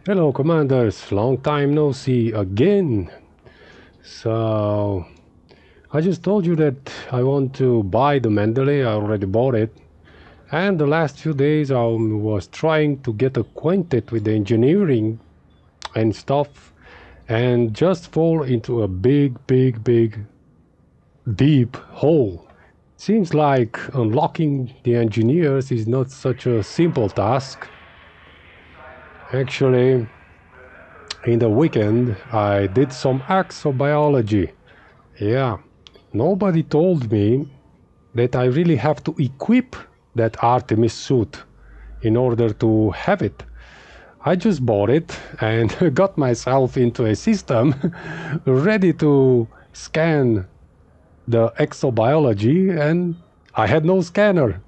Hello commanders, long time no see again. So I just told you that I want to buy the Mendeley. I already bought it, and the last few days I was trying to get acquainted with the engineering and stuff, and just fall into a big deep hole. Seems like unlocking the engineers is not such a simple task. Actually, in the weekend, I did some exobiology. Yeah, nobody told me that I really have to equip that Artemis suit in order to have it. I just bought it and got myself into a system ready to scan the exobiology, and I had no scanner.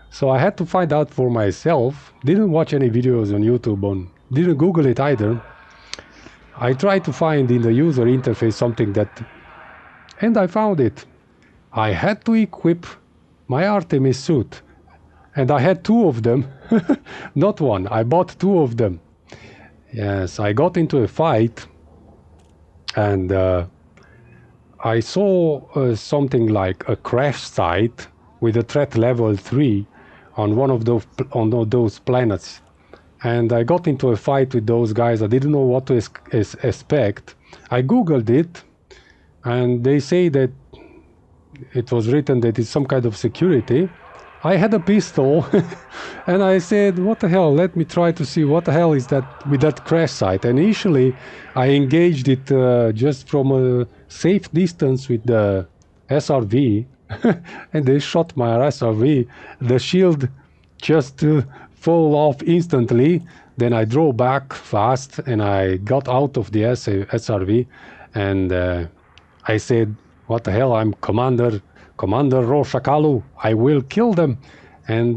So I had to find out for myself. Didn't watch any videos on YouTube, didn't Google it either. I tried to find in the user interface something that, and I found it. I had to equip my Artemis suit, and I had two of them, not one. I bought two of them. Yes, I got into a fight, and I saw something like a crash site with a threat level 3 on one of those planets. And I got into a fight with those guys. I didn't know what to expect. I googled it, and they say that it was written that it's some kind of security. I had a pistol, and I said, what the hell, let me try to see what the hell is that with that crash site. And initially, I engaged it just from a safe distance with the SRV, and they shot my SRV. The shield just fall off instantly. Then I drove back fast, and I got out of the SRV, and I said, what the hell, I'm Commander Roshakalu, I will kill them. And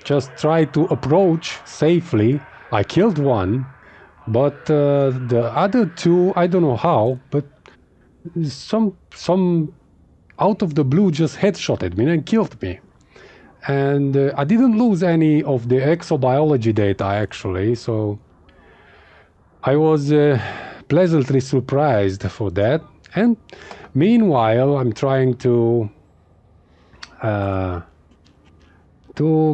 just try to approach safely. I killed one, but the other two, I don't know how, but some out of the blue just headshotted me and killed me. And I didn't lose any of the exobiology data, actually, so I was pleasantly surprised for that. And meanwhile, I'm trying to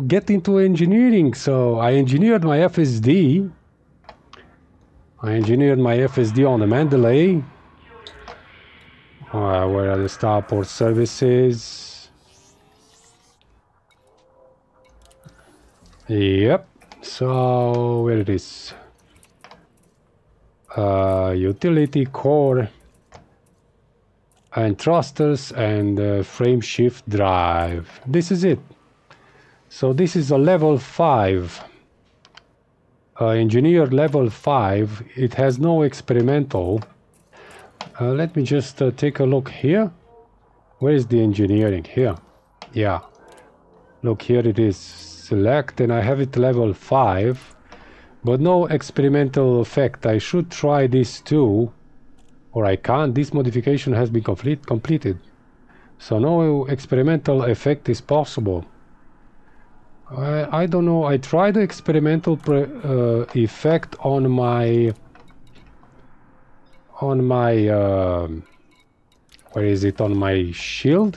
get into engineering. So I engineered my FSD. I engineered my FSD on the Mendeley. Where are the starport services? Yep. So where it is? Utility core and thrusters and frame shift drive. This is it. So this is a level 5. Engineer level 5. It has no experimental. Let me just take a look here. Where is the engineering? Here. Yeah. Look, here it is. Select, and I have it level 5. But no experimental effect. I should try this too. Or I can't. This modification has been completed. So no experimental effect is possible. I don't know. I tried the experimental effect on my where is it, on my shield?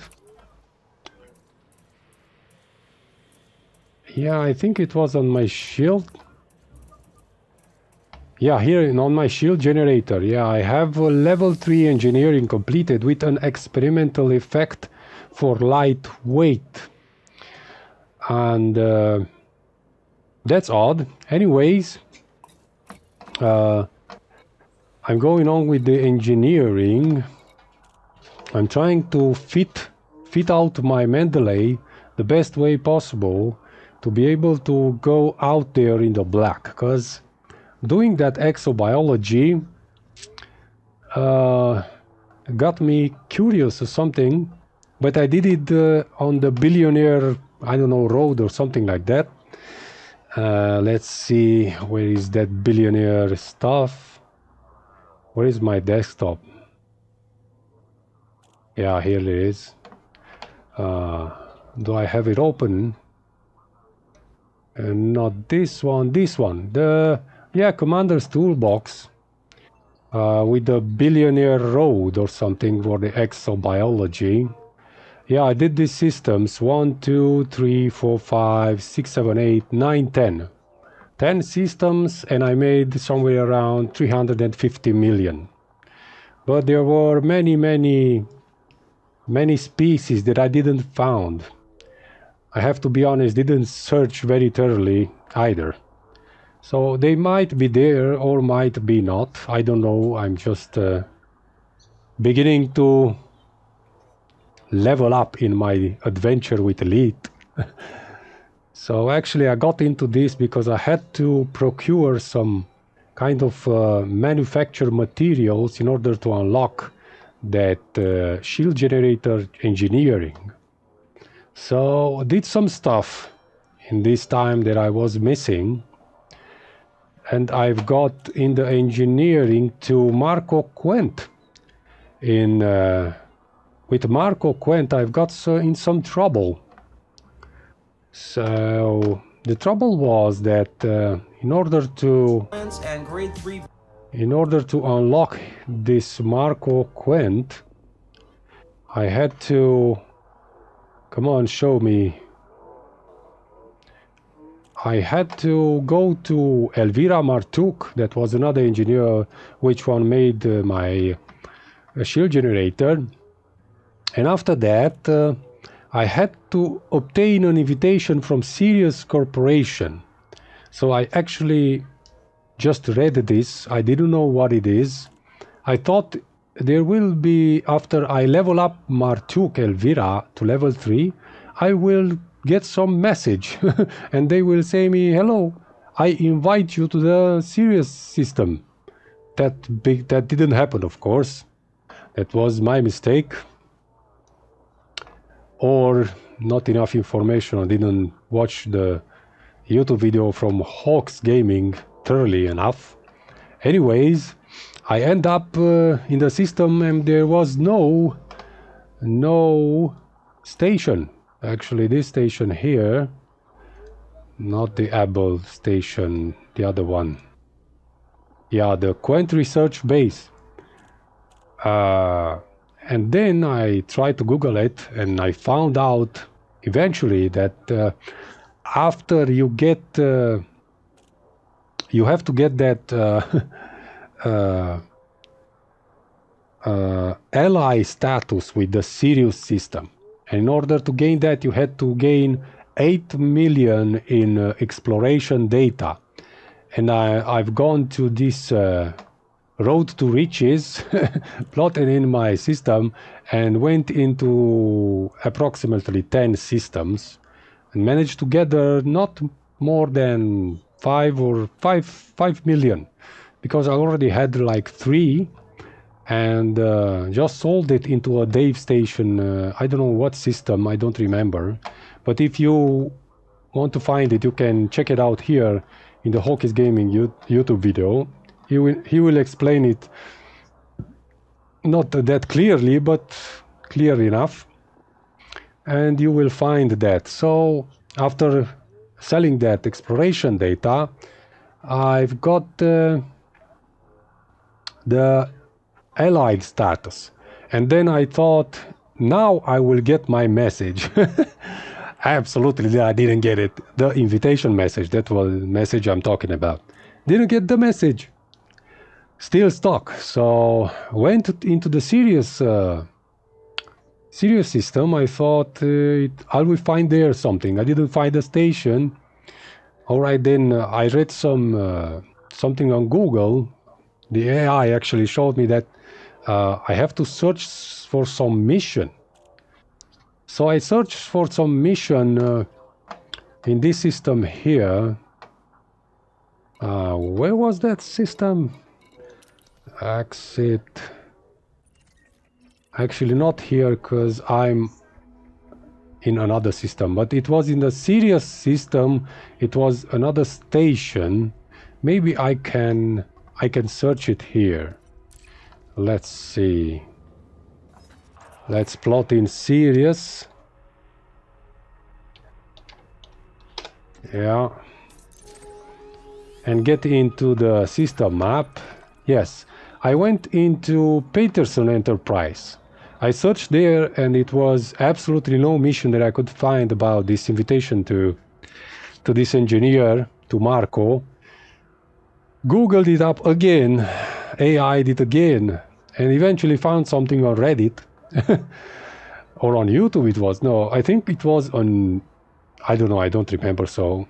Yeah, I think it was on my shield. Yeah, here on my shield generator. Yeah, I have a level 3 engineering completed with an experimental effect for lightweight. And that's odd. Anyways, I'm going on with the engineering. I'm trying to fit out my Mendeley the best way possible to be able to go out there in the black, because doing that exobiology got me curious or something, but I did it on the billionaire, I don't know, road or something like that. Let's see, where is that billionaire stuff? Where is my desktop? Yeah, here it is. Do I have it open? not this one, this one. Yeah, Commander's Toolbox with the Billionaire Road or something for the exobiology. Yeah, I did these systems 1, 2, 3, 4, 5, 6, 7, 8, 9, 10. 10 systems, and I made somewhere around 350 million. But there were many species that I didn't found. I have to be honest, didn't search very thoroughly either. So they might be there or might be not. I don't know. I'm just beginning to level up in my adventure with Elite. So actually I got into this because I had to procure some kind of manufacture materials in order to unlock that shield generator engineering. So did some stuff in this time that I was missing, and I've got in the engineering to Marco Qwent. With Marco Qwent I've got in some trouble. So the trouble was that in order to unlock this Marco Qwent, I had to, come on, show me. I had to go to Elvira Martuk, that was another engineer which one made my shield generator, and after that I had to obtain an invitation from Sirius Corporation. So I actually just read this. I didn't know what it is. I thought there will be, after I level up Martuk Elvira to level 3, I will get some message and they will say me, hello, I invite you to the Sirius system. That didn't happen, of course. That was my mistake. Or not enough information. I didn't watch the YouTube video from Hawks Gaming thoroughly enough. Anyways, I end up in the system and there was no station. Actually, this station here, not the Abel station, the other one. Yeah, the Qwent research base. And then I tried to Google it, and I found out eventually that after you get, you have to get that ally status with the Sirius system. And in order to gain that, you had to gain 8 million in exploration data. And I've gone to this road to riches plotted in my system and went into approximately 10 systems and managed to gather not more than 5 million, because I already had like 3 and just sold it into a Dave station. I don't know what system, I don't remember, but if you want to find it, you can check it out here in the Hawkins Gaming YouTube video. He will explain it not that clearly, but clear enough, and you will find that. So after selling that exploration data, I've got the allied status, and then I thought, now I will get my message. Absolutely, I didn't get it. The invitation message, that was the message I'm talking about. Didn't get the message. Still stuck. So went into the Sirius system. I thought I will find there something. I didn't find a station. All right, then I read something on Google. The AI actually showed me that I have to search for some mission. So I searched for some mission in this system here. Where was that system? Exit. Actually not here, because I'm in another system, but it was in the Sirius system. It was another station. Maybe I can search it here. Let's see. Let's plot in Sirius. Yeah, and get into the system map. Yes, I went into Peterson Enterprise. I searched there and it was absolutely no mission that I could find about this invitation to this engineer, to Marco. Googled it up again, AI'd it again, and eventually found something on Reddit. Or on YouTube it was. No, I think it was on, I don't know, I don't remember, so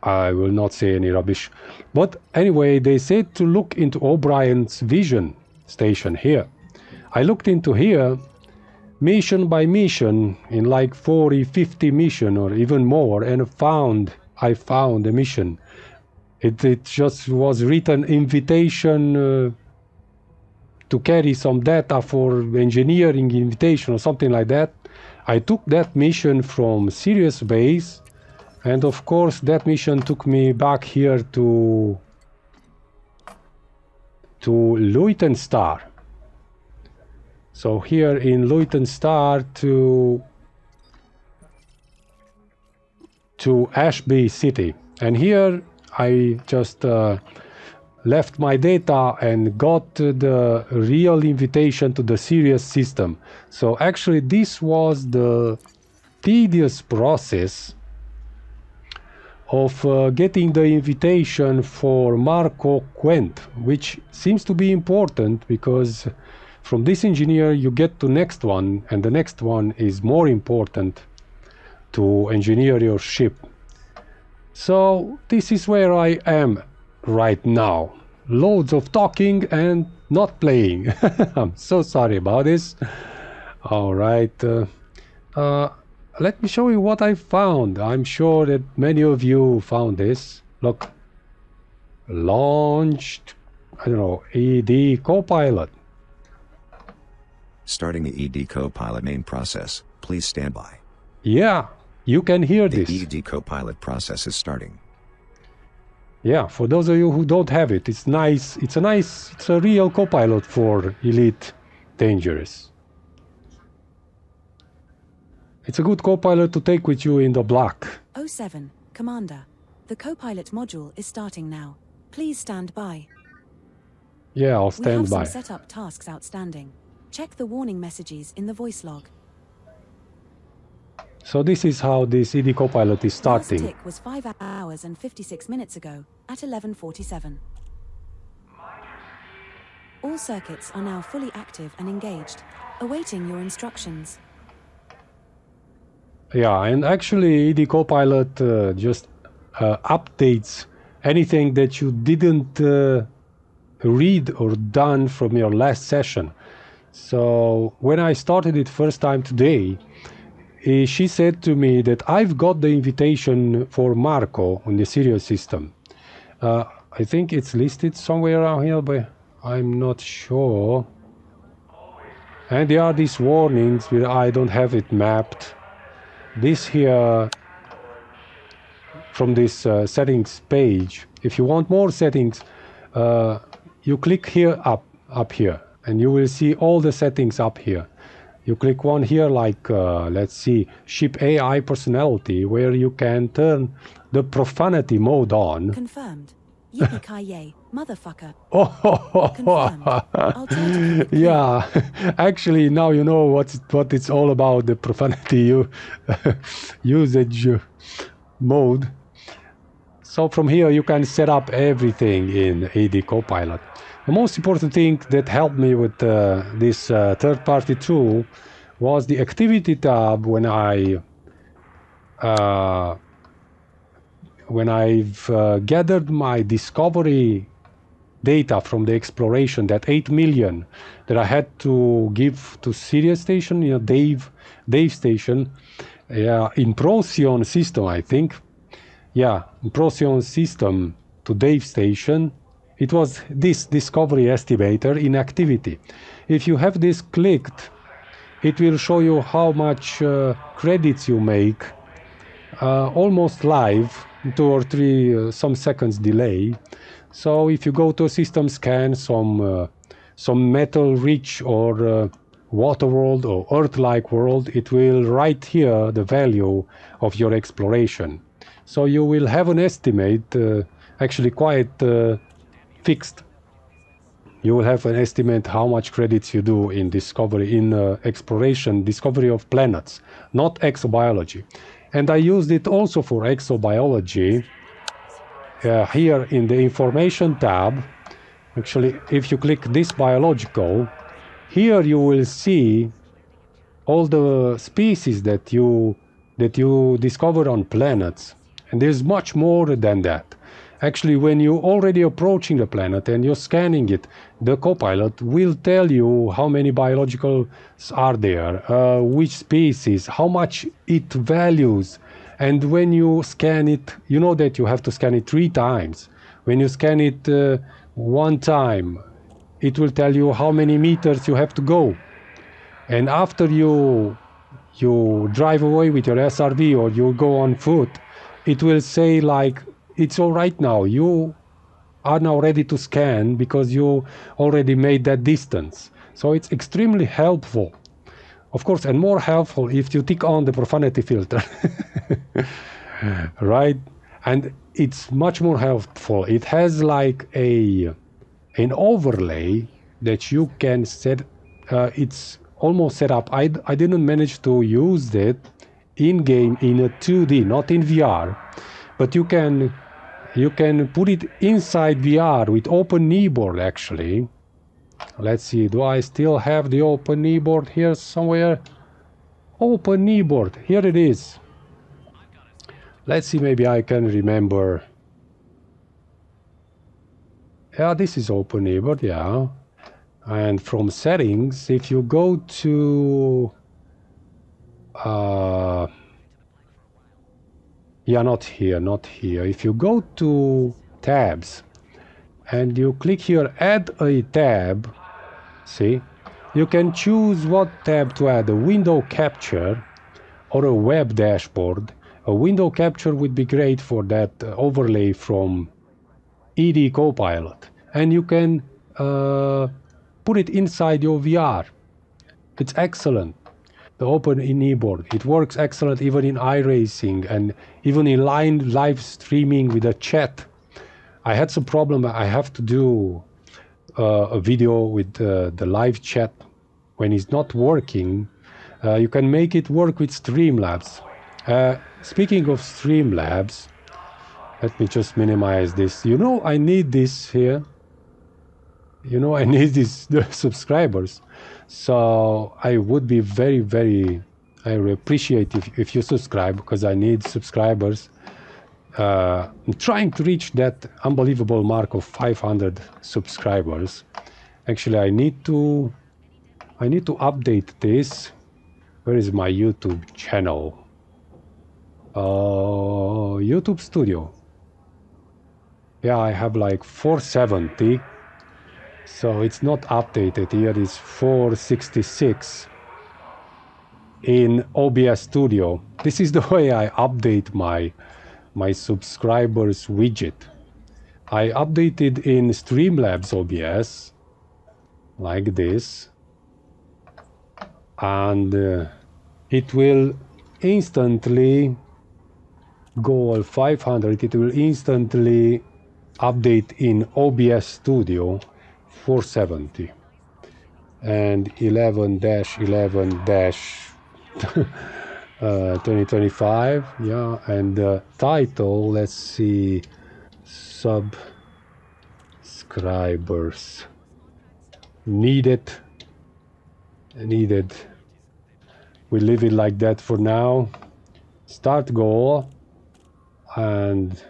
I will not say any rubbish. But anyway, they said to look into O'Brien's vision station here. I looked into here, mission by mission, in like 40, 50 mission or even more, and I found a mission. It just was written invitation to carry some data for engineering invitation or something like that. I took that mission from Sirius Base, and of course that mission took me back here to Luiten Star. So here in Luiten Star to Ashby City, and here I just left my data and got the real invitation to the Sirius system. So actually this was the tedious process of getting the invitation for Marco Qwent, which seems to be important because from this engineer you get to next one, and the next one is more important to engineer your ship. So this is where I am right now. Loads of talking and not playing. I'm so sorry about this. All right. Let me show you what I found. I'm sure that many of you found this. Look. Launched, I don't know, ED-Copilot. Starting the ED-Copilot main process. Please stand by. Yeah, you can hear The this. ED-Copilot process is starting. Yeah, for those of you who don't have it, it's nice. It's a real Copilot for Elite Dangerous. It's a good Copilot to take with you in the block. 07, Commander. The Copilot module is starting now. Please stand by. Yeah, I'll We stand have by. some setup tasks outstanding. Check the warning messages in the voice log. So this is how this ED-Copilot is Last starting. tick was 5 hours and 56 minutes ago at 11:47. All circuits are now fully active and engaged, awaiting your instructions. Yeah, and actually ED-Copilot just updates anything that you didn't read or done from your last session. So when I started it first time today, she said to me that I've got the invitation for Marco on the Sirius system. I think it's listed somewhere around here, but I'm not sure. And there are these warnings where I don't have it mapped. This here, from this settings page, if you want more settings, you click here up here, and you will see all the settings up here. You click one here like, let's see, Ship AI Personality, where you can turn the profanity mode on. Confirmed. Yippee-ki-yay, motherfucker. Oh, Confirmed. I'll try to keep it clear. yeah. Actually, now you know what it's all about, the profanity usage mode. So from here you can set up everything in ED-Copilot. The most important thing that helped me with this third-party tool was the activity tab when I've gathered my discovery data from the exploration, that 8 million that I had to give to Sirius Station, you know, Dave Station, in Procyon system, I think. Yeah, in Procyon system to Dave Station. It was this discovery estimator in activity. If you have this clicked, it will show you how much credits you make, almost live, 2 or 3 some seconds delay. So if you go to a system scan, some metal rich or water world or earth-like world, it will write here the value of your exploration. So you will have an estimate actually quite fixed. You will have an estimate how much credits you do in discovery, in exploration, discovery of planets, not exobiology. And I used it also for exobiology. Here in the information tab, actually, if you click this biological, here you will see all the species that you discover on planets. And there's much more than that. Actually, when you're already approaching the planet and you're scanning it, the Copilot will tell you how many biologicals are there, which species, how much it values. And when you scan it, you know that you have to scan it 3 times. When you scan it 1 time, it will tell you how many meters you have to go. And after you drive away with your SRV or you go on foot, it will say like, it's all right now, you are now ready to scan because you already made that distance. So it's extremely helpful. Of course, and more helpful if you tick on the profanity filter. Right? And it's much more helpful. It has like an overlay that you can set. It's almost set up. I didn't manage to use it in-game in a 2D, not in VR. But you can put it inside VR with open kneeboard actually. Let's see, do I still have the open kneeboard here somewhere? Open kneeboard, here it is. Let's see, maybe I can remember. Yeah, this is open kneeboard, yeah. And from settings, if you go to yeah, not here. If you go to tabs and you click here, add a tab, see, you can choose what tab to add, a window capture or a web dashboard. A window capture would be great for that overlay from ED-Copilot. And you can put it inside your VR. It's excellent. The open kneeboard, it works excellent even in iRacing and even in live streaming with a chat. I had some problem. I have to do a video with the live chat when it's not working. You can make it work with Streamlabs. Speaking of Streamlabs, let me just minimize this. You know, I need this here. You know, I need the subscribers. So I would be very, very, I would appreciate if you subscribe, because I need subscribers. I'm trying to reach that unbelievable mark of 500 subscribers. Actually, I need to update this. Where is my YouTube channel? YouTube Studio. Yeah, I have like 470. So it's not updated. Here is 466 in OBS Studio. This is the way I update my subscribers widget. I updated in Streamlabs OBS like this, and it will instantly go all 500. It will instantly update in OBS Studio 470 and 11-11-2025. Yeah, and the title, let's see, subscribers needed. We leave it like that for now. Start goal and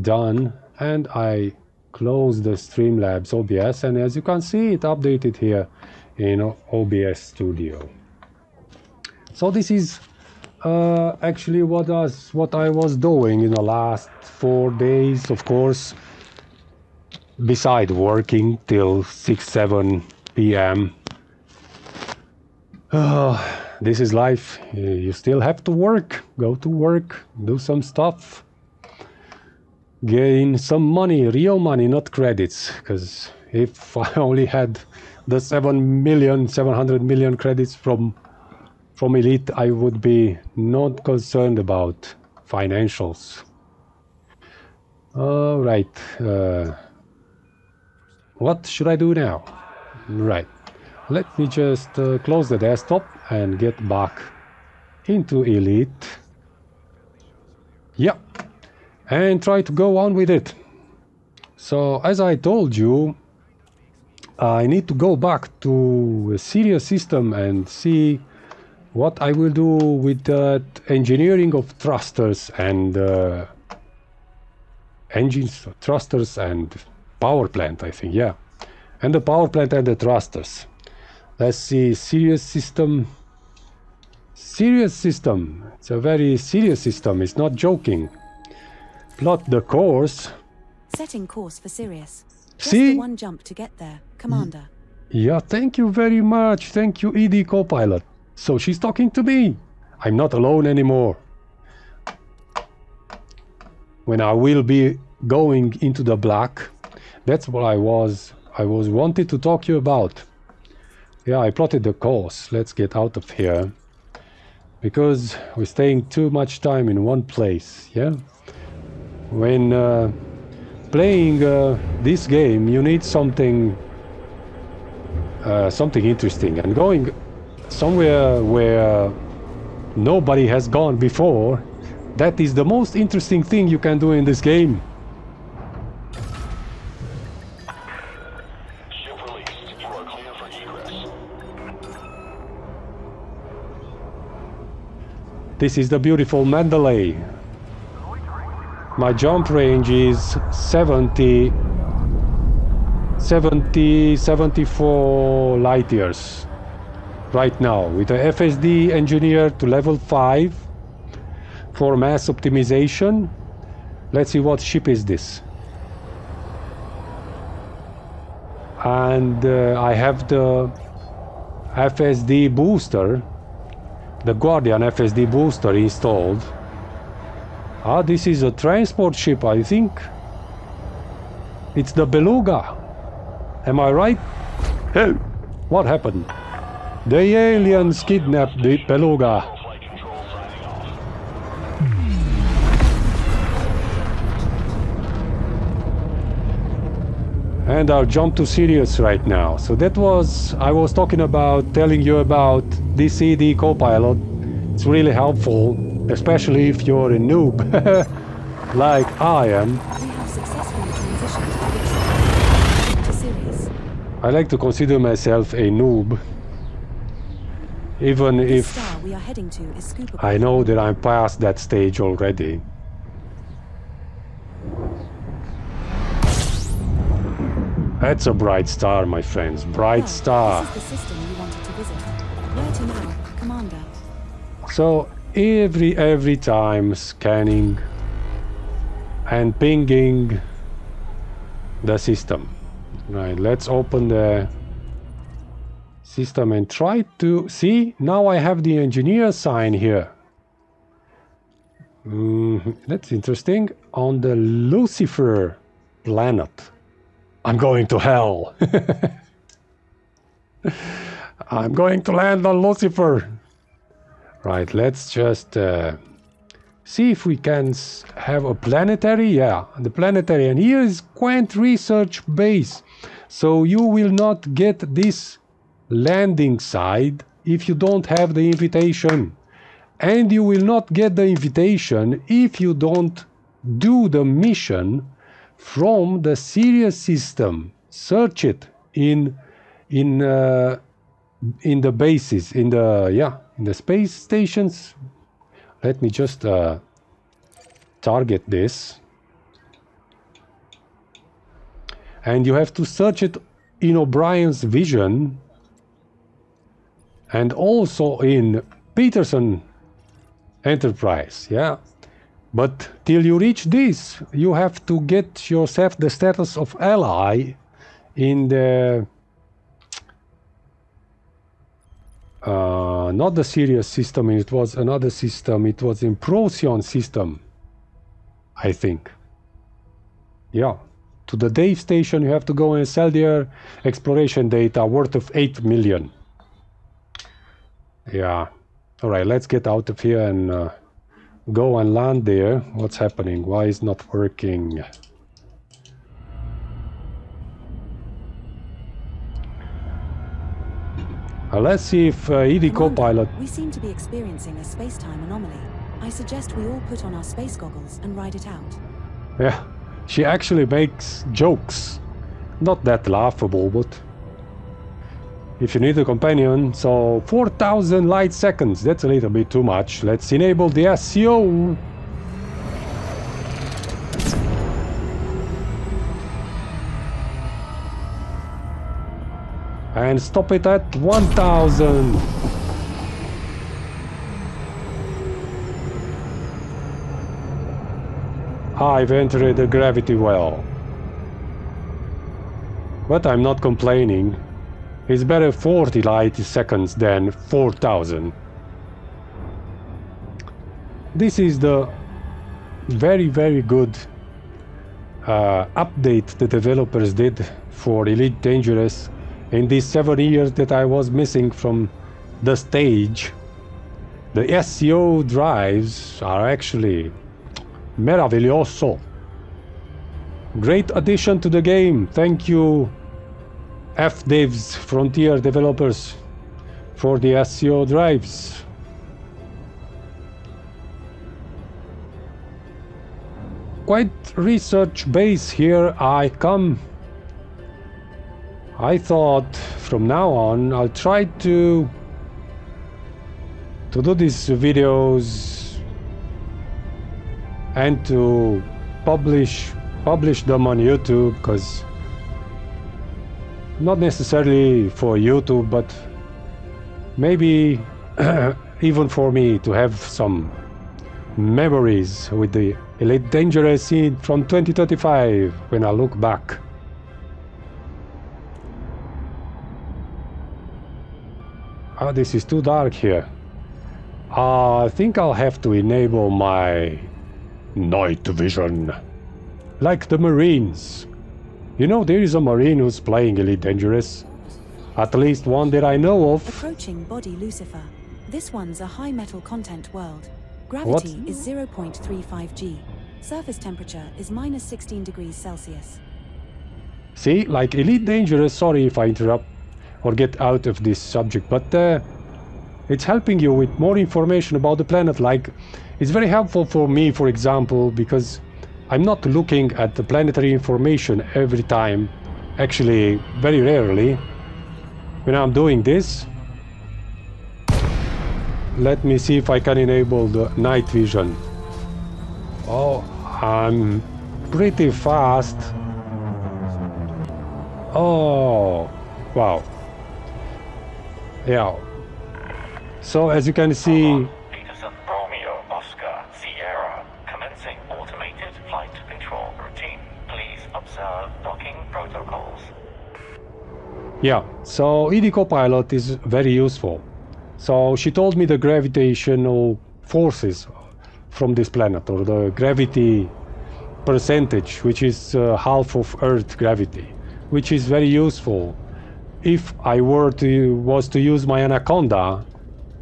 done, and I close the Streamlabs OBS, and as you can see, it updated here in OBS Studio. So this is actually what I was doing in the last 4 days, of course, beside working till 6-7 p.m. This is life. You still have to work, go to work, do some stuff, gain some money, real money, not credits. Because if I only had the 700 million credits from Elite, I would be not concerned about financials. Right. What should I do now? Right. Let me just close the desktop and get back into Elite. Yeah. And try to go on with it. So, as I told you, I need to go back to a serious system and see what I will do with the engineering of thrusters and engines, thrusters and power plant, I think, yeah. And the power plant and the thrusters. Let's see, serious system. Serious system. It's a very serious system, it's not joking. Plot the course. Setting course for Sirius. Just See? the one jump to get there, Commander. Yeah, thank you very much. Thank you, ED-Copilot. So she's talking to me. I'm not alone anymore. When I will be going into the black, that's what I was wanted to talk to you about. Yeah, I plotted the course. Let's get out of here. Because we're staying too much time in one place, yeah? When playing this game, you need something interesting, and going somewhere where nobody has gone before, that is the most interesting thing you can do in this game. Ship released. You are clear for egress. This is the beautiful Mandalay. My jump range is 74 light years right now, with a FSD engineered to level 5 for mass optimization. Let's see, what ship is this? And I have the FSD booster, the Guardian FSD booster installed. Ah, this is a transport ship, I think. It's the Beluga. Am I right? Hey, what happened? The aliens kidnapped the Beluga. Flight control signing off. And I'll jump to Sirius right now. So that was, I was talking about, telling you about this ED-Copilot. It's really helpful, especially if you're a noob, like I am. We have successfully transitioned to Sirius. I like to consider myself a noob, even The if star we are heading to is scoopable. I know that I'm past that stage already. That's a bright star, my friends. Bright star. This is the system you wanted to visit. Where to now, Commander? So every time scanning and pinging the system. Right, let's open the system and try to see. Now I have the engineer sign here. That's interesting. On the Lucifer planet. I'm going to hell. I'm going to land on Lucifer. Right, let's just see if we can have a planetary. Yeah, the planetary. And here is Qwent research base. So you will not get this landing side if you don't have the invitation. And you will not get the invitation if you don't do the mission from the Sirius system. Search it in the bases, in the space stations. Let me just target this. And you have to search it in O'Brien's vision and also in Peterson Enterprise, yeah. But till you reach this, you have to get yourself the status of ally in the not the Sirius system, it was another system, it was in Procyon system, I think. Yeah. To the Dave station you have to go and sell their exploration data worth of 8 million. Yeah. Alright, let's get out of here and go and land there. What's happening? Why is not working? Let's see if ED-Copilot... We seem to be experiencing a space-time anomaly. I suggest we all put on our space goggles and ride it out. Yeah, she actually makes jokes. Not that laughable, but... If you need a companion, so 4,000 light seconds, that's a little bit too much. Let's enable the SEO. And stop it at 1,000. I've entered the gravity well. But I'm not complaining. It's better 40 light seconds than 4,000. This is the very, very good update the developers did for Elite Dangerous in these 7 years that I was missing from the stage. The SEO drives are actually meraviglioso. Great addition to the game. Thank you, FDevs, Frontier developers, for the SEO drives. Quite research base here I come. I thought from now on I'll try to do these videos and to publish them on YouTube, because not necessarily for YouTube, but maybe even for me to have some memories with the Elite Dangerous scene from 2035 when I look back. This is too dark here. I think I'll have to enable my night vision. Like the Marines. You know, there is a Marine who's playing Elite Dangerous. At least one that I know of. Approaching body Lucifer. This one's a high metal content world. Gravity is 0.35 G. Surface temperature is minus 16 degrees Celsius. See, like Elite Dangerous, sorry if I interrupt or get out of this subject, but it's helping you with more information about the planet. Like, it's very helpful for me, for example, because I'm not looking at the planetary information every time. Actually, very rarely. When I'm doing this, let me see if I can enable the night vision. Oh, I'm pretty fast. Oh, wow. Yeah. So as you can see, Peterson Romeo Oscar Sierra commencing automated flight control routine. Please observe docking protocols. yeah, so ED-Copilot is very useful. So she told me the gravitational forces from this planet, or the gravity percentage, which is half of Earth gravity, which is very useful. If I was to use my Anaconda,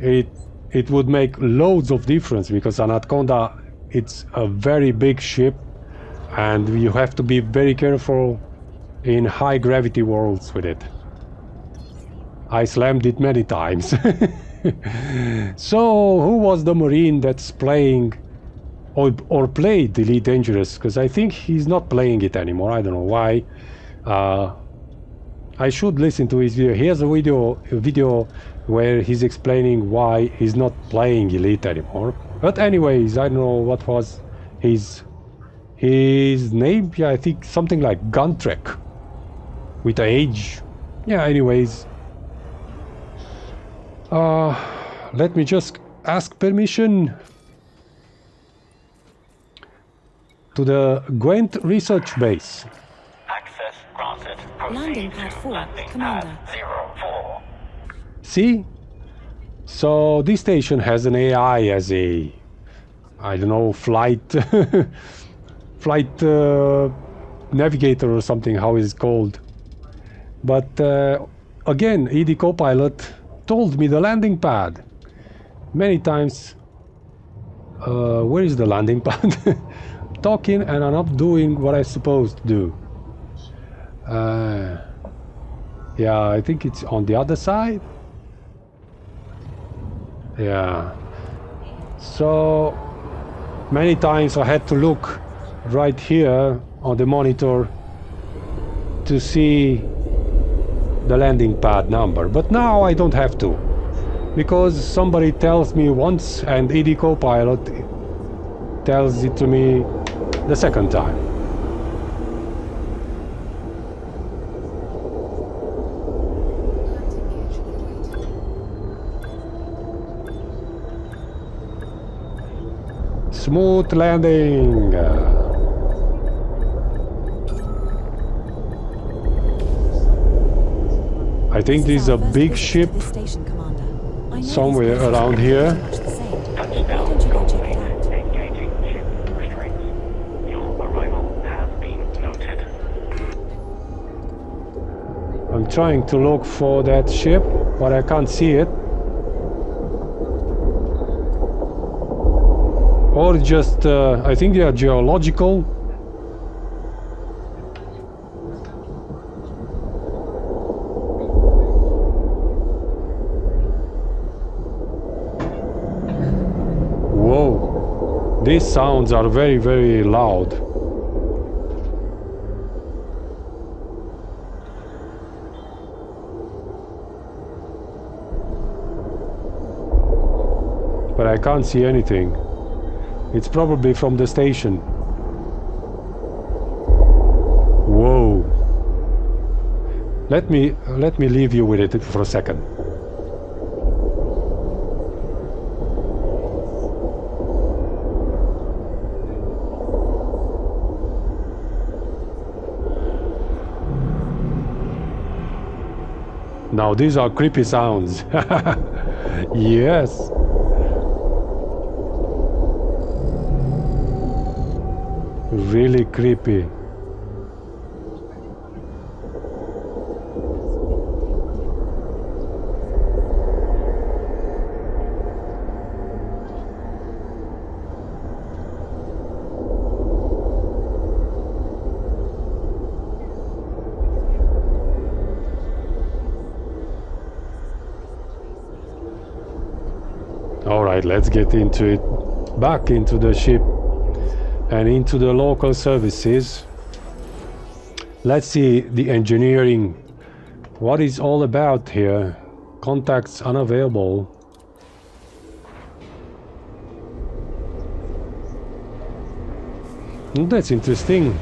it would make loads of difference, because Anaconda, it's a very big ship and you have to be very careful in high gravity worlds with it. I slammed it many times. So who was the Marine that's playing or played Elite Dangerous? Because I think he's not playing it anymore. I don't know why. I should listen to his video. He has a video where he's explaining why he's not playing Elite anymore. But anyways, I don't know what was his name. Yeah, I think something like Guntrek with the age. Yeah, anyways. Let me just ask permission to the Qwent research base. Access granted. Landing pad 4, Commander. 04. See? So this station has an AI as a, I don't know, flight navigator or something, how is it called? But again, ED-Copilot told me the landing pad many times. Where is the landing pad? Talking and I'm not doing what I'm supposed to do. Yeah, I think it's on the other side. Yeah. So many times I had to look right here on the monitor to see the landing pad number, but now I don't have to, because somebody tells me once and ED-Copilot tells it to me the second time. Smooth landing. I think this is a big ship somewhere around here. Engaging ship restraints. Your arrival has been noted. I'm trying to look for that ship, but I can't see it. Or just, I think they are geological. Whoa, these sounds are very, very loud. But I can't see anything. It's probably from the station. Whoa. Let me leave you with it for a second. Now these are creepy sounds. Yes. Really creepy. All right, let's get into it. Back into the ship and into the local services. Let's see the engineering. What is all about here? Contacts unavailable. That's interesting.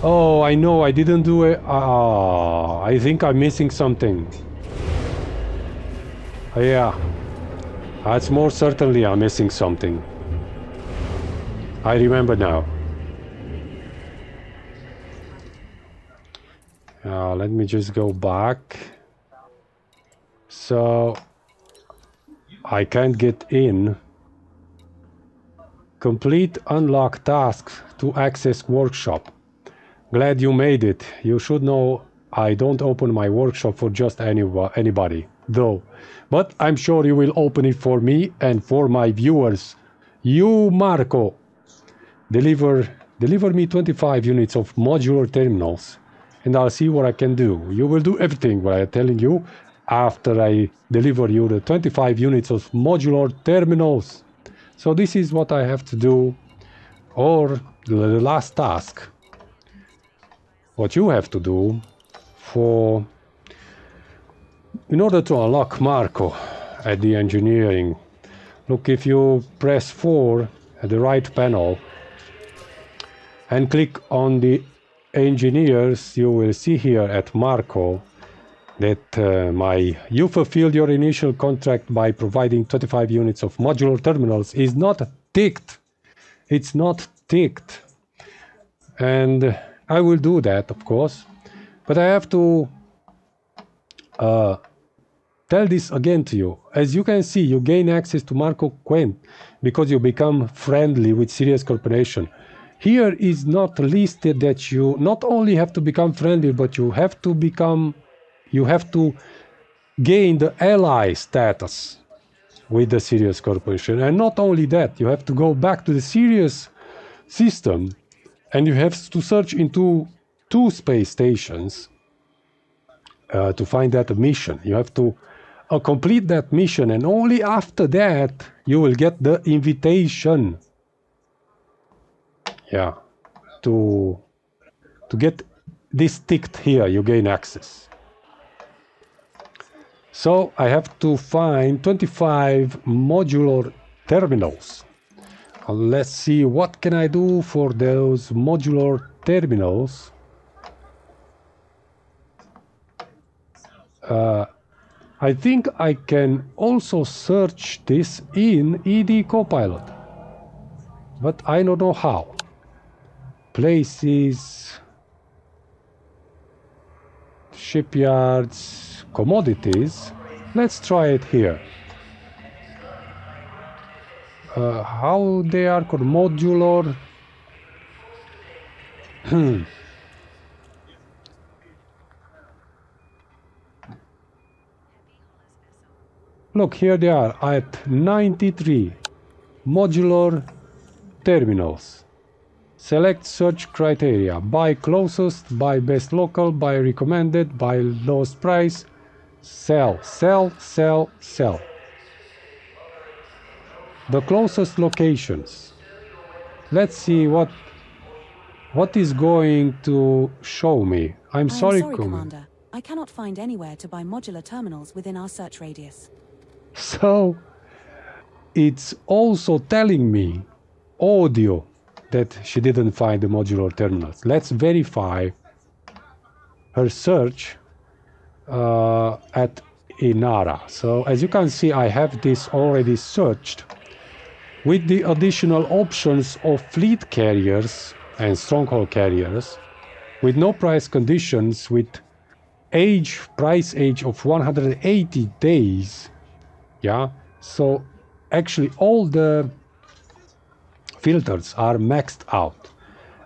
Oh, I know, I didn't do it. I think I'm missing something. Yeah, that's more certainly I'm missing something. I remember now. Let me just go back. So I can't get in. Complete unlock task to access workshop. Glad you made it. You should know I don't open my workshop for just anybody, though. But I'm sure you will open it for me and for my viewers. You, Marco. Deliver me 25 units of modular terminals, and I'll see what I can do. You will do everything what I'm telling you after I deliver you the 25 units of modular terminals. So this is what I have to do, or the last task. What you have to do in order to unlock Marco at the engineering. Look, if you press 4 at the right panel and click on the engineers, you will see here at Marco that you fulfilled your initial contract by providing 25 units of modular terminals is not ticked. It's not ticked. And I will do that, of course, but I have to tell this again to you. As you can see, you gain access to Marco Qwent because you become friendly with Sirius Corporation. Here is not listed that you not only have to become friendly, but you have to gain the ally status. with the Sirius Corporation. And not only that, you have to go back to the Sirius system and you have to search into 2 space stations to find that mission. You have to complete that mission, and only after that you will get the invitation. Yeah, to get this ticked here, you gain access. So I have to find 25 modular terminals. Let's see what can I do for those modular terminals. I think I can also search this in ED-Copilot, but I don't know how. Places, shipyards, commodities. Let's try it here. How they are called? Modular. Look, here they are at 93 modular terminals. Select search criteria: buy closest, buy best local, buy recommended, buy lowest price, sell, sell, sell, sell. The closest locations. Let's see what is going to show me. I'm sorry, Commander. I cannot find anywhere to buy modular terminals within our search radius. So it's also telling me audio that she didn't find the modular terminals. Let's verify her search at Inara. So as you can see, I have this already searched with the additional options of fleet carriers and stronghold carriers with no price conditions, with price age of 180 days. Yeah, so actually all the filters are maxed out,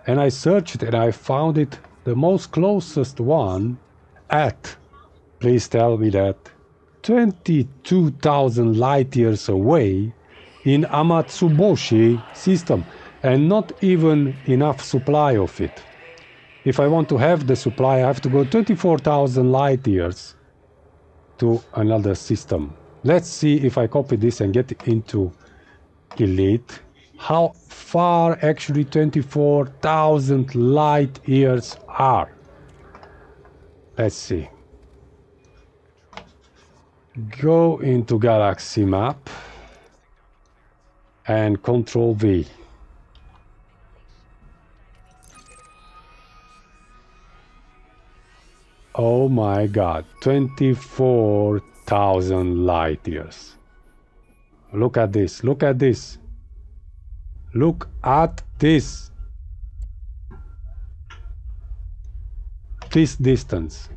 and I searched and I found it the most closest one at, please tell me that, 22,000 light years away in Amatsuboshi system, and not even enough supply of it. If I want to have the supply, I have to go 24,000 light years to another system. Let's see if I copy this and get into Elite, how far actually 24,000 light years are. Let's see. Go into Galaxy Map and Control V. Oh my God, 24,000 light years. Look at this, look at this. Look at this. This distance.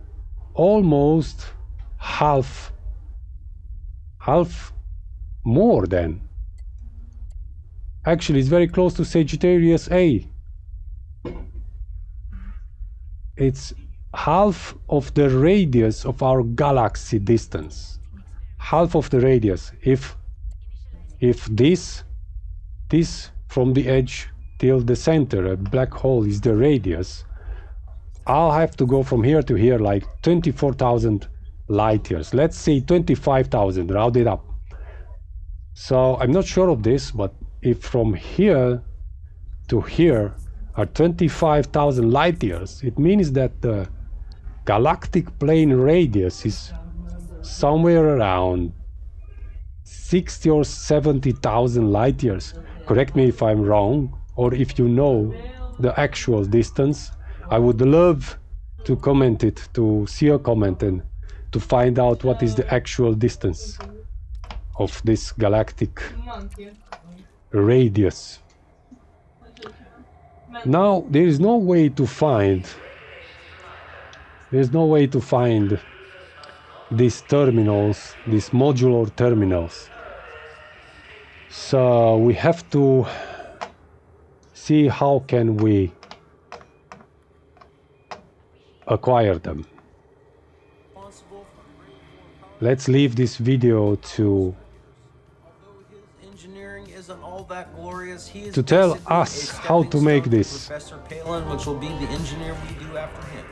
Almost half more than. Actually, it's very close to Sagittarius A. It's half of the radius of our galaxy distance. Half of the radius. If this from the edge till the center, a black hole, is the radius, I'll have to go from here to here like 24,000 light years. Let's say 25,000, round it up. So I'm not sure of this, but if from here to here are 25,000 light years, it means that the galactic plane radius is somewhere around 60 or 70,000 light years. Correct me if I'm wrong, or if you know the actual distance. I would love to comment it, to see a comment and to find out what is the actual distance of this galactic radius. Now there is no way to find these terminals, these modular terminals. So we have to see how can we acquire them. Let's leave this video to isn't all that glorious. He is to tell basically us a how to stepping make stone to this. Professor Palin, which will be the engineer we do after him.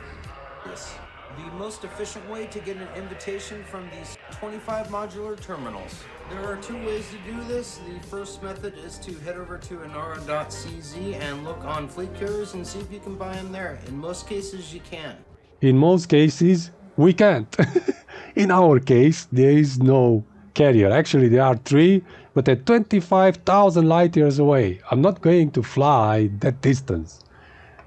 Yes. The most efficient way to get an invitation from these 25 modular terminals. There are two ways to do this. The first method is to head over to inara.cz and look on fleet carriers and see if you can buy them there. In most cases, you can. In most cases, we can't. In our case, there is no carrier. Actually, there are 3, but at 25,000 light years away. I'm not going to fly that distance.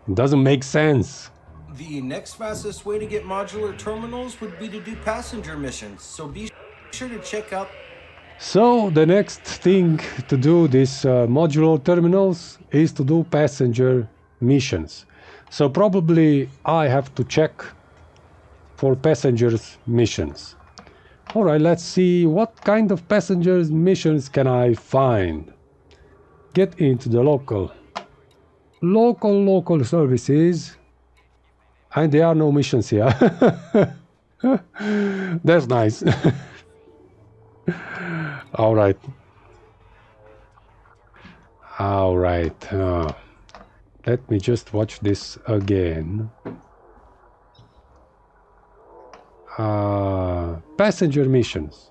It doesn't make sense. The next fastest way to get modular terminals would be to do passenger missions. So be sure to check out. So the next thing to do this modular terminals is to do passenger missions. So probably I have to check for passengers missions. All right, let's see what kind of passengers missions can I find. Get into the local services, and there are no missions here. That's nice. All right. Let me just watch this again. Passenger missions.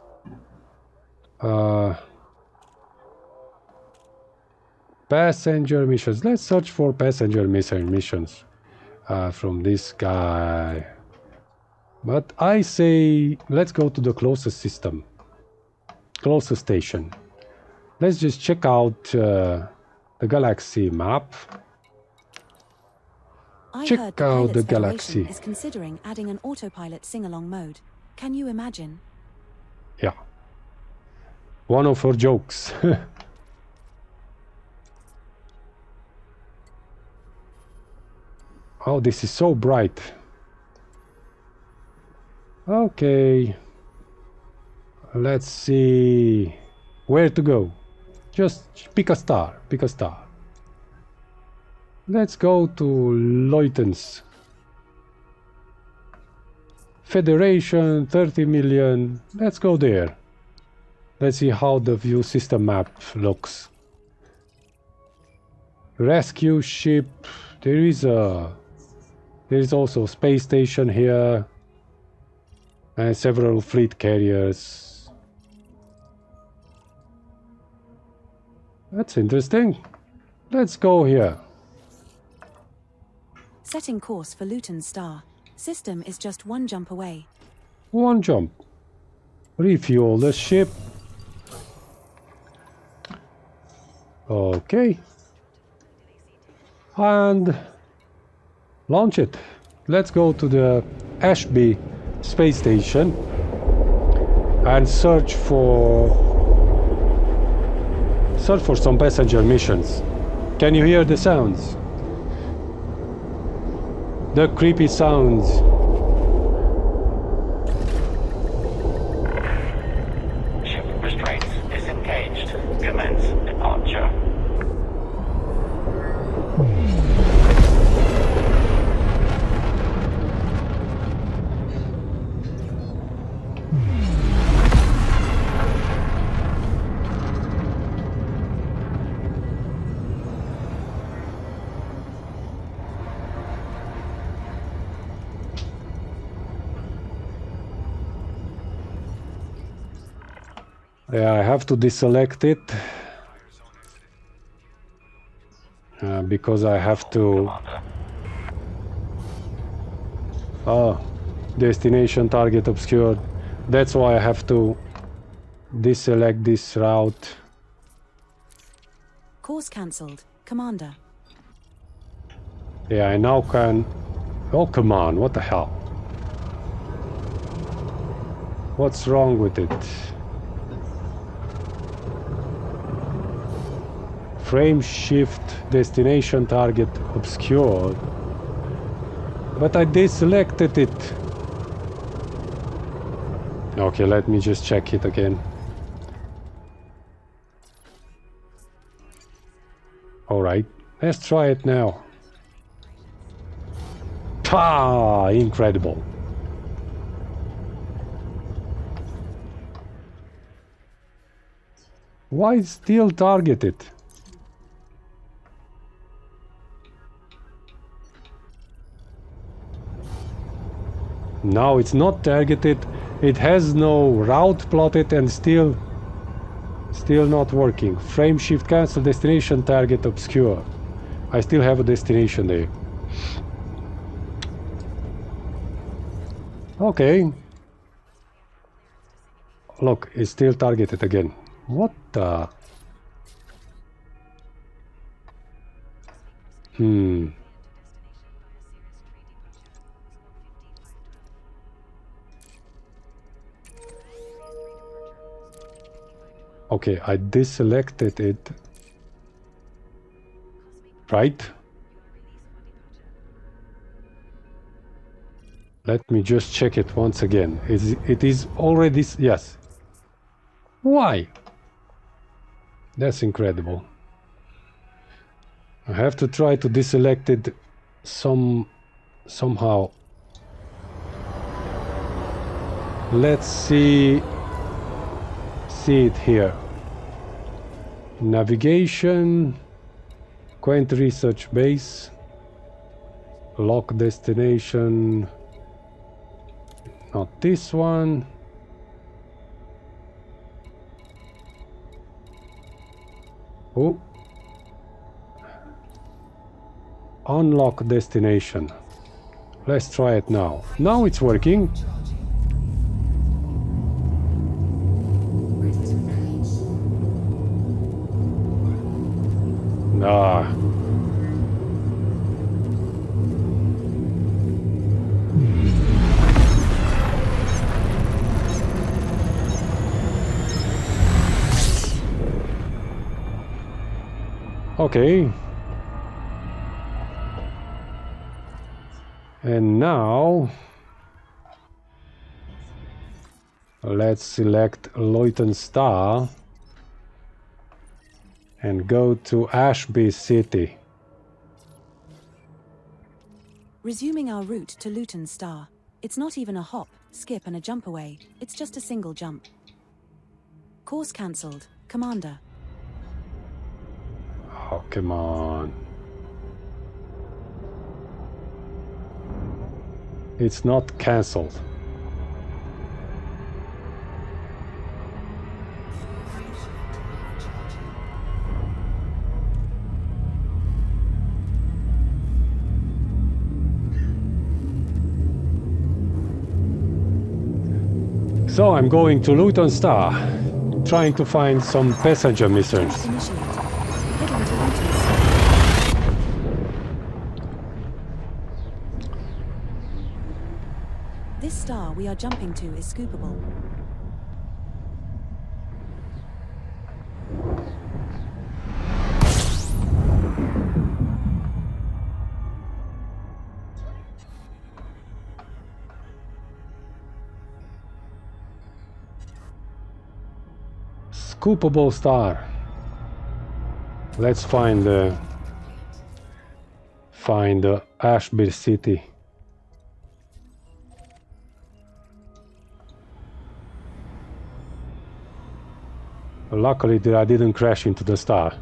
Passenger missions. Let's search for passenger missions from this guy. But I say let's go to the closest system. Closest station. Let's just check out the galaxy map. Check out the galaxy. Is considering adding an autopilot sing-along mode. Can you imagine? Yeah. One of her jokes. Oh, this is so bright. Okay. Let's see where to go. Just pick a star. Pick a star. Let's go to Leutens. Federation, 30 million. Let's go there. Let's see how the view system map looks. Rescue ship. There is also a space station here. And several fleet carriers. That's interesting. Let's go here. Setting course for Luton Star. System is just 1 jump away. 1 jump. Refuel the ship. Okay. And launch it. Let's go to the Ashby space station and search for some passenger missions. Can you hear the sounds? The creepy sounds. Ship restraints disengaged. Commence departure. Yeah, I have to deselect it because I have to. Oh, destination target obscured. That's why I have to deselect this route. Course cancelled. Commander. Yeah, I now can. Oh, come on! What the hell? What's wrong with it? Frame shift, destination target obscured. But I deselected it. Okay, let me just check it again. Alright, let's try it now. Ah, incredible. Why still targeted? Now it's not targeted. It has no route plotted and still not working. Frame shift cancel, destination target obscure. I still have a destination there. Okay. Look, it's still targeted again. What the? Okay, I deselected it. Right? Let me just check it once again. It is already... Yes. Why? That's incredible. I have to try to deselect it somehow. Let's see it here. Navigation, Qwent research base, lock destination, not this one. Oh, unlock destination. Let's try it now. Now it's working. Ah. Okay. And now let's select Luyten Star and go to Ashby City. Resuming our route to Luton Star. It's not even a hop, skip and a jump away. It's just a single jump. Course cancelled, Commander. Oh, come on. It's not cancelled. So I'm going to Luton Star, trying to find some passenger missions. Initiate. Heading to Luton Star. This star we are jumping to is scoopable. Scoopable star. Let's find Ashby City. Luckily that I didn't crash into the star.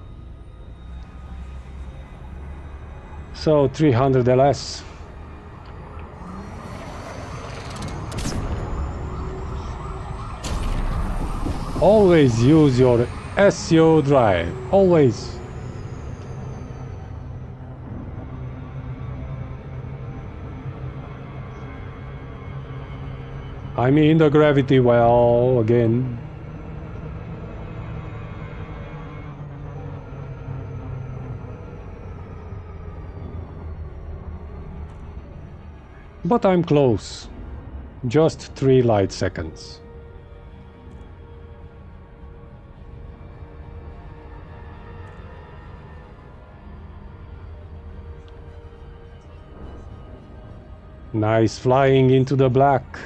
So 300 LS. Always use your SEO drive. Always. I'm in the gravity well again. But I'm close. Just 3 light seconds. Nice flying into the black.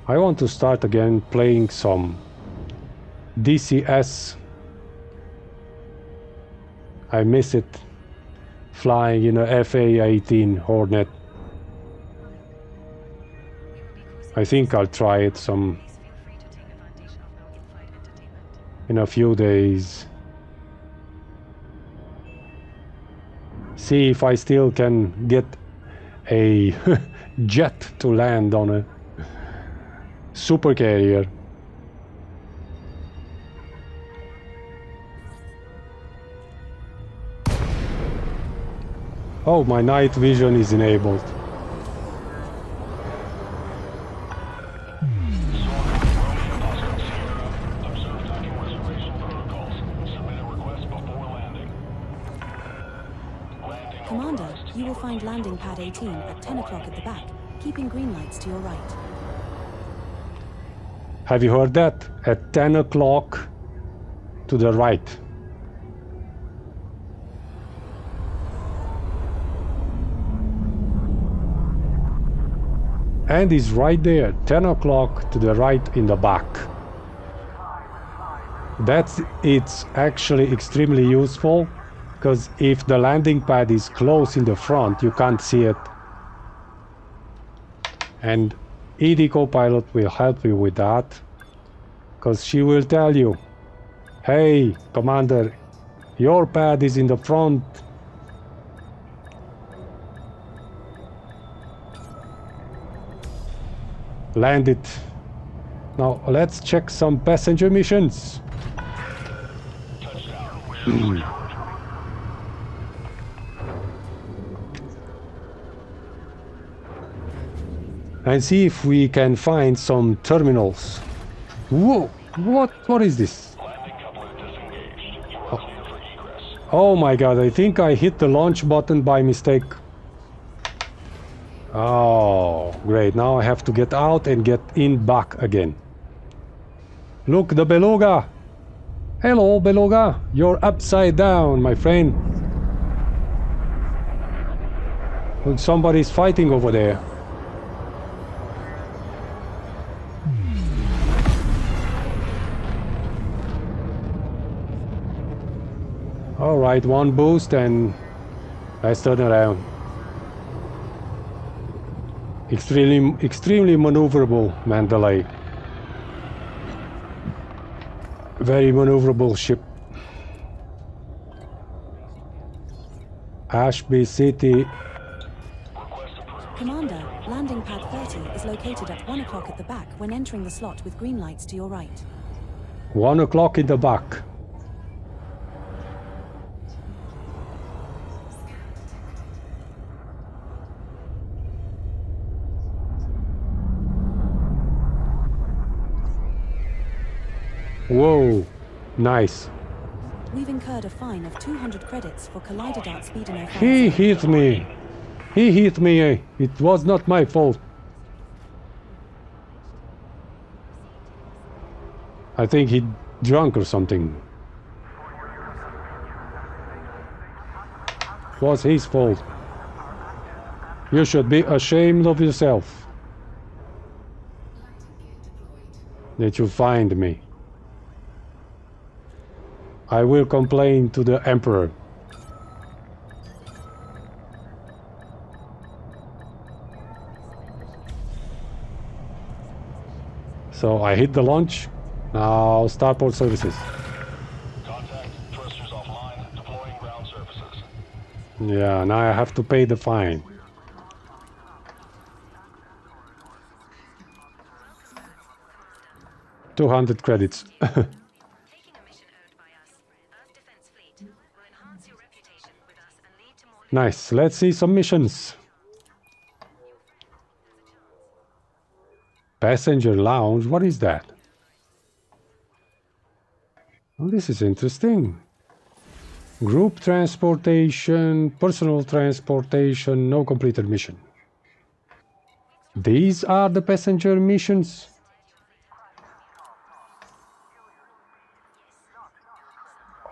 I want to start again playing some DCS. I miss it. Flying in a FA-18 Hornet. I think I'll try it in a few days. See if I still can get a jet to land on a supercarrier. Oh, my night vision is enabled. Commander, you will find landing pad 18 at 10 o'clock at the back, keeping green lights to your right. Have you heard that? At 10 o'clock to the right. And it's right there, 10 o'clock to the right in the back. It's actually extremely useful, because if the landing pad is close in the front, you can't see it. And ED-Copilot will help you with that, because she will tell you, hey, Commander, your pad is in the front. Land it. Now let's check some passenger missions. And see if we can find some terminals. Whoa! What is this? Oh my god, I think I hit the launch button by mistake. Oh, great. Now I have to get out and get in back again. Look, the beluga. Hello, beluga. You're upside down, my friend. Look, somebody's fighting over there. All right, one boost and let's turn around. Extremely maneuverable Mandalay. Very maneuverable ship. Ashby City. Commander, landing pad 30 is located at 1 o'clock at the back when entering the slot with green lights to your right. 1 o'clock in the back. Whoa, nice. We've incurred a fine of 200 credits for collider dart speed and He hit me. He hit me. It was not my fault. I think he drunk or something. It was his fault. You should be ashamed of yourself that you find me. I will complain to the Emperor. So I hit the launch. Now starport services. Contact, thrusters offline, deploying ground services. Yeah, now I have to pay the fine. $200 credits. Nice. Let's see some missions. Passenger lounge. What is that? Oh, this is interesting. Group transportation, personal transportation, no completed mission. These are the passenger missions.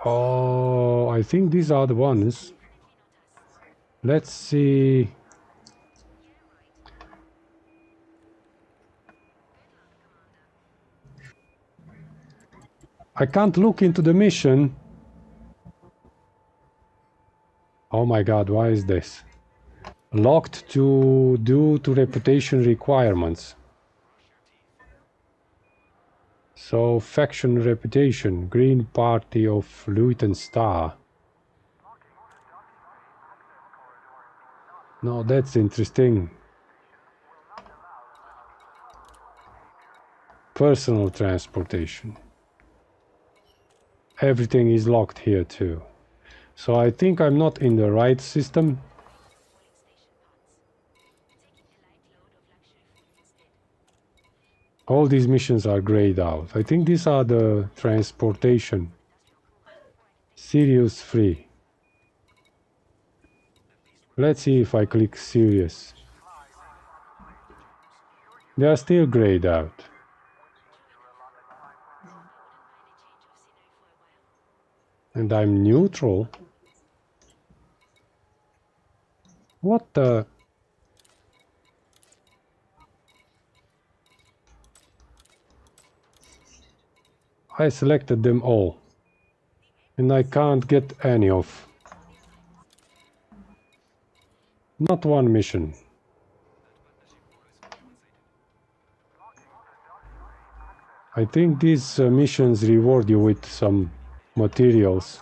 Oh, I think these are the ones. Let's see. I can't look into the mission. Oh my god, why is this? Locked due to reputation requirements. So, faction reputation, Green Party of Luton Star. No, that's interesting. Personal transportation. Everything is locked here too. So I think I'm not in the right system. All these missions are grayed out. I think these are the transportation. Serious free. Let's see if I click serious. They are still grayed out. And I'm neutral. What the? I selected them all. And I can't get any of. Not one mission. I think these missions reward you with some materials.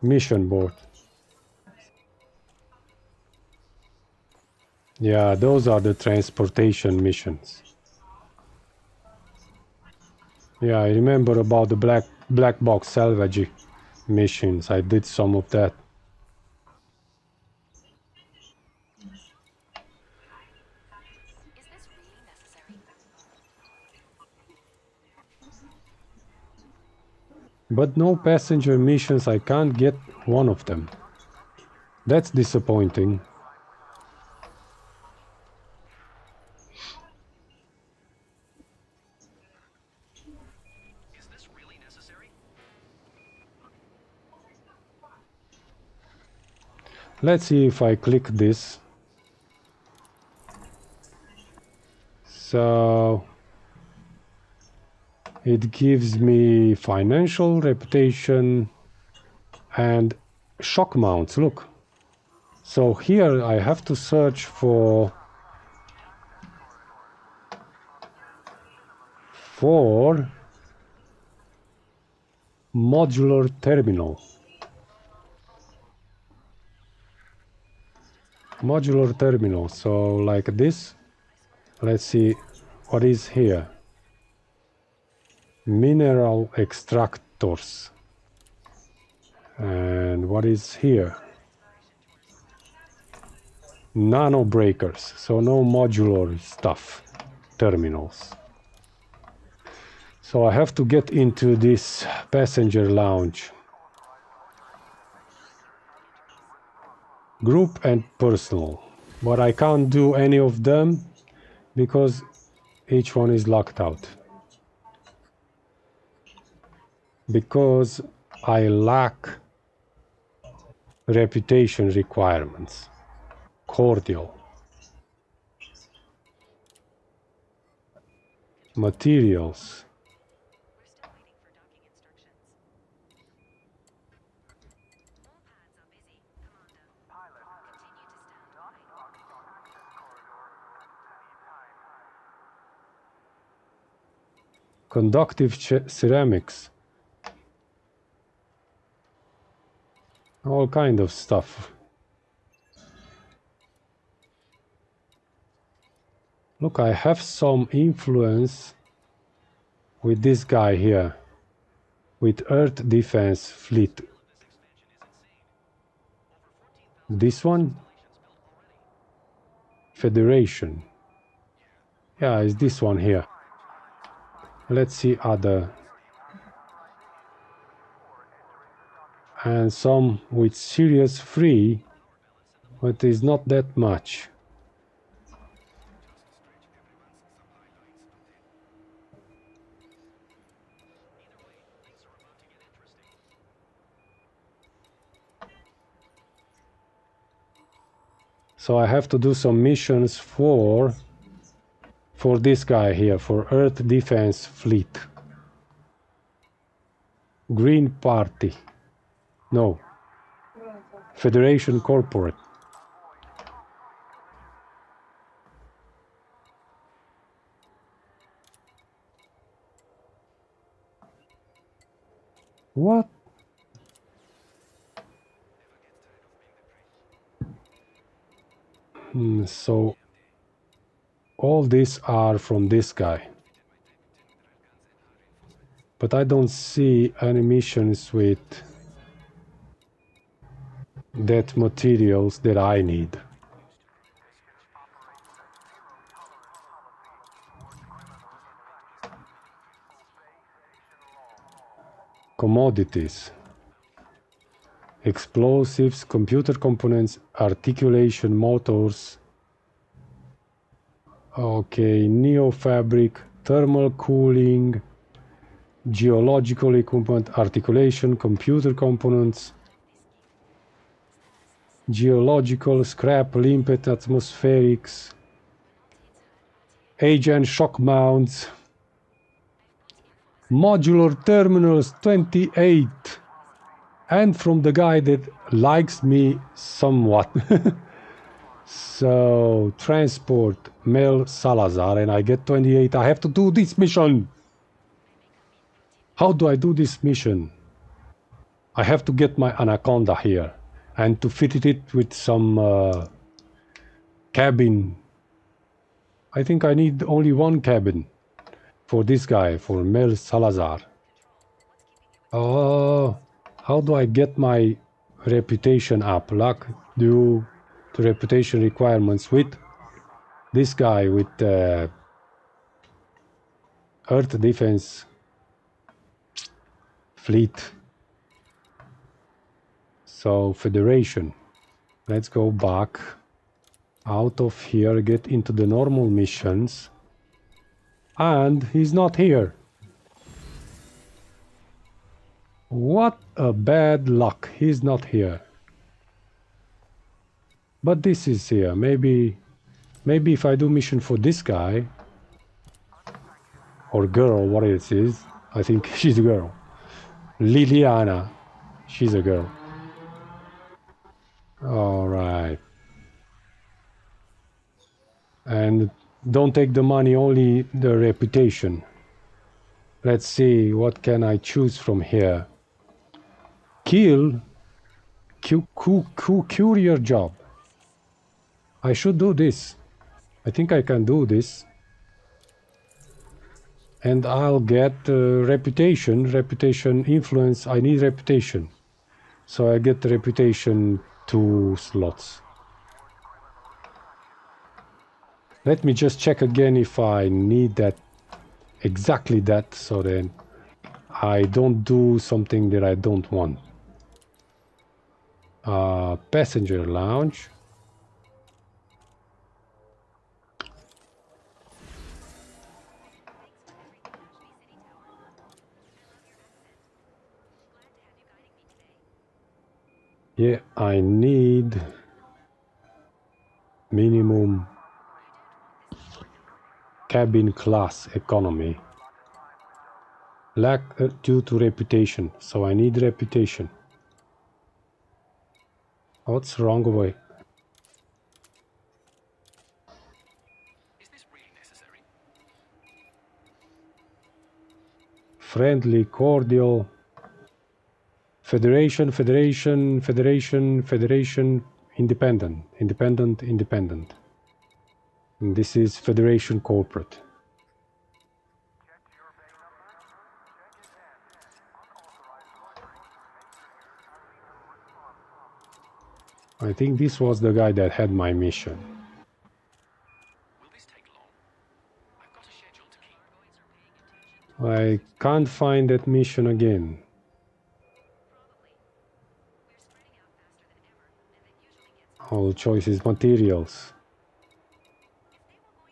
Mission board. Yeah, those are the transportation missions. Yeah, I remember about the black box salvage missions. I did some of that. But no passenger missions, I can't get one of them. That's disappointing. Is this really necessary? Let's see if I click this. So it gives me financial, reputation, and shock mounts. Look. So here I have to search for modular terminal. Modular terminal. So like this. Let's see what is here. Mineral extractors. And what is here? Nano breakers. So no modular stuff. Terminals. So I have to get into this passenger lounge. Group and personal. But I can't do any of them because each one is locked out. Because I lack reputation requirements. Cordial. Materials. Conductive ceramics. All kind of stuff. Look, I have some influence with this guy here. With Earth Defense Fleet. This one? Federation. Yeah, it's this one here. Let's see other. And some with serious free, but is not that much. So I have to do some missions for this guy here, for Earth Defense Fleet. Green Party. No. Federation Corporate. What? So all these are from this guy. But I don't see any missions with that materials that I need. Commodities. Explosives, computer components, articulation motors. Okay, neofabric, thermal cooling, geological equipment, articulation, computer components, geological, scrap, limpet, atmospherics, agent shock mounts, modular terminals 28, and from the guy that likes me somewhat. So transport Mel Salazar, and I get 28. I have to do this mission. How do I do this mission? I have to get my Anaconda here and to fit it with some cabin. I think I need only one cabin for this guy, for Mel Salazar. How do I get my reputation up? Luck due to reputation requirements with this guy with Earth Defense Fleet. So Federation. Let's go back out of here, get into the normal missions. And he's not here. What a bad luck. He's not here. But this is here. Maybe if I do mission for this guy or girl, what it is. I think she's a girl. Liliana. She's a girl. Alright. And don't take the money, only the reputation. Let's see, what can I choose from here? Kill. Courier job. I should do this. I think I can do this. And I'll get reputation influence. I need reputation. So I get reputation 2 slots. Let me just check again if I need that, exactly that, so then I don't do something that I don't want. Passenger lounge. Yeah, I need minimum cabin class economy. Lack due to reputation, so I need reputation. What's wrong with it? Is this really necessary? Friendly, cordial. Federation, independent. And this is Federation corporate. I think this was the guy that had my mission. Will this take long? I've got a schedule to keep. I can't find that mission again. All choices materials.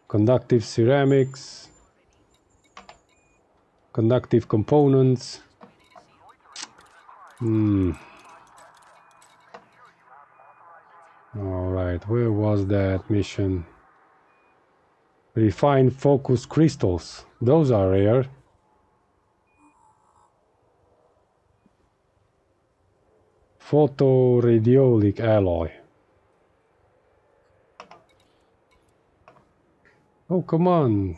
Conductive ceramics. Conductive components. Alright, where was that mission? Refined focus crystals. Those are rare. Photoradiolic alloy. Oh, come on.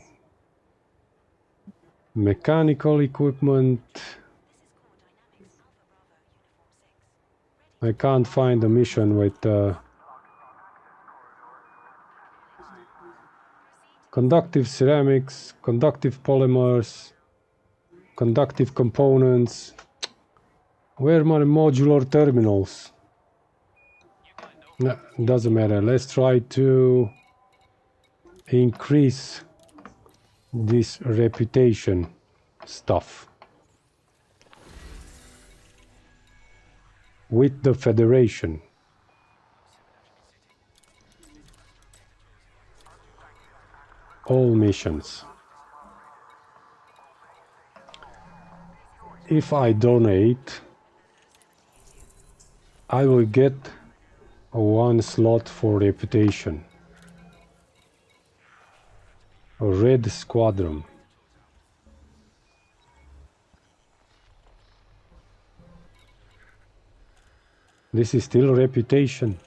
Mechanical equipment. I can't find a mission with conductive ceramics, conductive polymers, conductive components. Where are my modular terminals? No, doesn't matter. Let's try to increase this reputation stuff with the Federation. All missions. If I donate, I will get one slot for reputation. A red squadron. This is still reputation.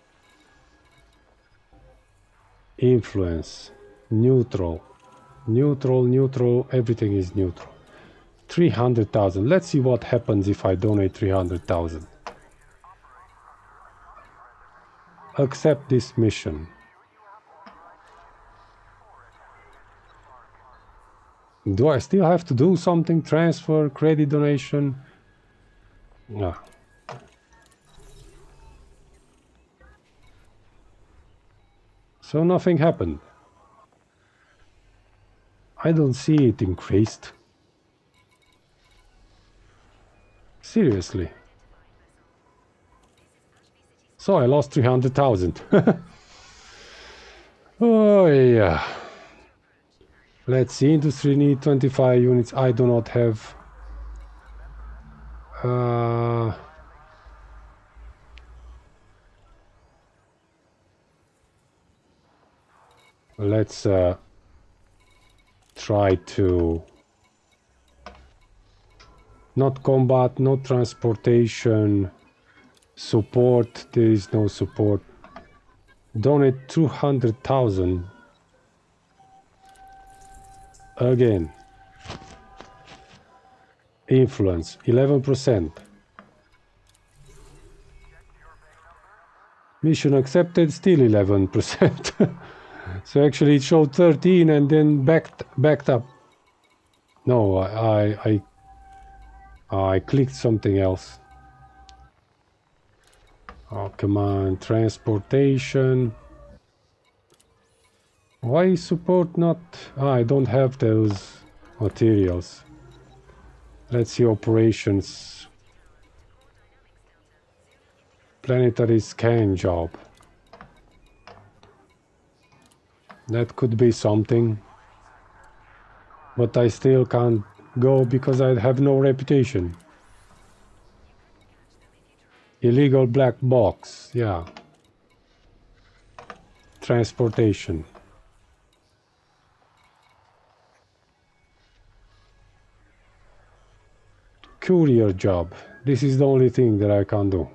Influence. Neutral. Neutral, neutral, everything is neutral. 300,000. Let's see what happens if I donate 300,000. Accept this mission. Do I still have to do something? Transfer, credit donation? No. So nothing happened. I don't see it increased. Seriously. So I lost 300,000. Oh yeah. Let's see, industry need 25 units. I do not have. Let's try to not combat, not transportation, support. There is no support. Donate 200,000. Again. Influence 11%. Mission accepted, still 11%. So actually it showed 13 and then backed up. No, I clicked something else. Oh, come on, transportation. Why support not? I don't have those materials. Let's see operations. Planetary scan job. That could be something. But I still can't go because I have no reputation. Illegal black box, yeah. Transportation. Courier job. This is the only thing that I can do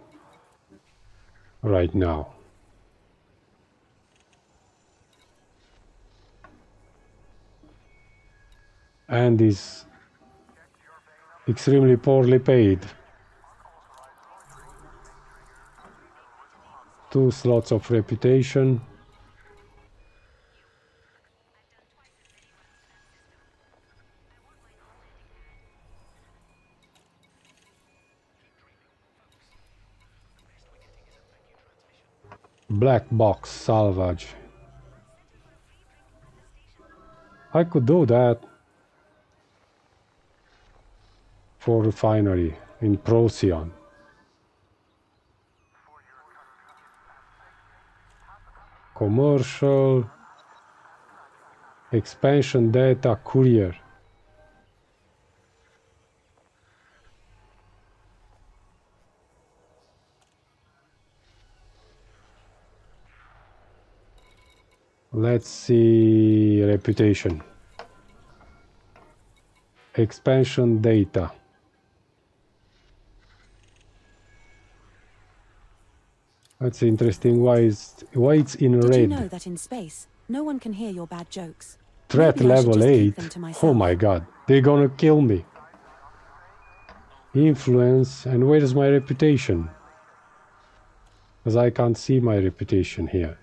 right now. And is extremely poorly paid. 2 slots of reputation. Black box salvage. I could do that for refinery in Procyon. Commercial expansion data courier. Let's see reputation. Expansion data. That's interesting. Why it's in red? Did you know that in space, no one can hear your bad jokes? Threat Maybe I should level just keep 8. them to myself. Oh my god, they're gonna kill me. Influence, and where's my reputation? Because I can't see my reputation here.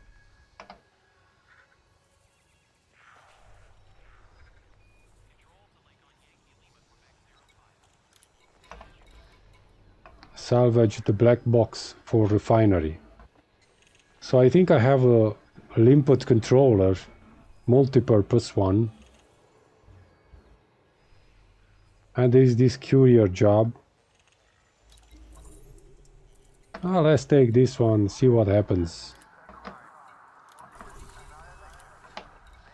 Salvage the black box for refinery. So I think I have a input controller, multi-purpose one. And there's this courier job. Let's take this one, see what happens.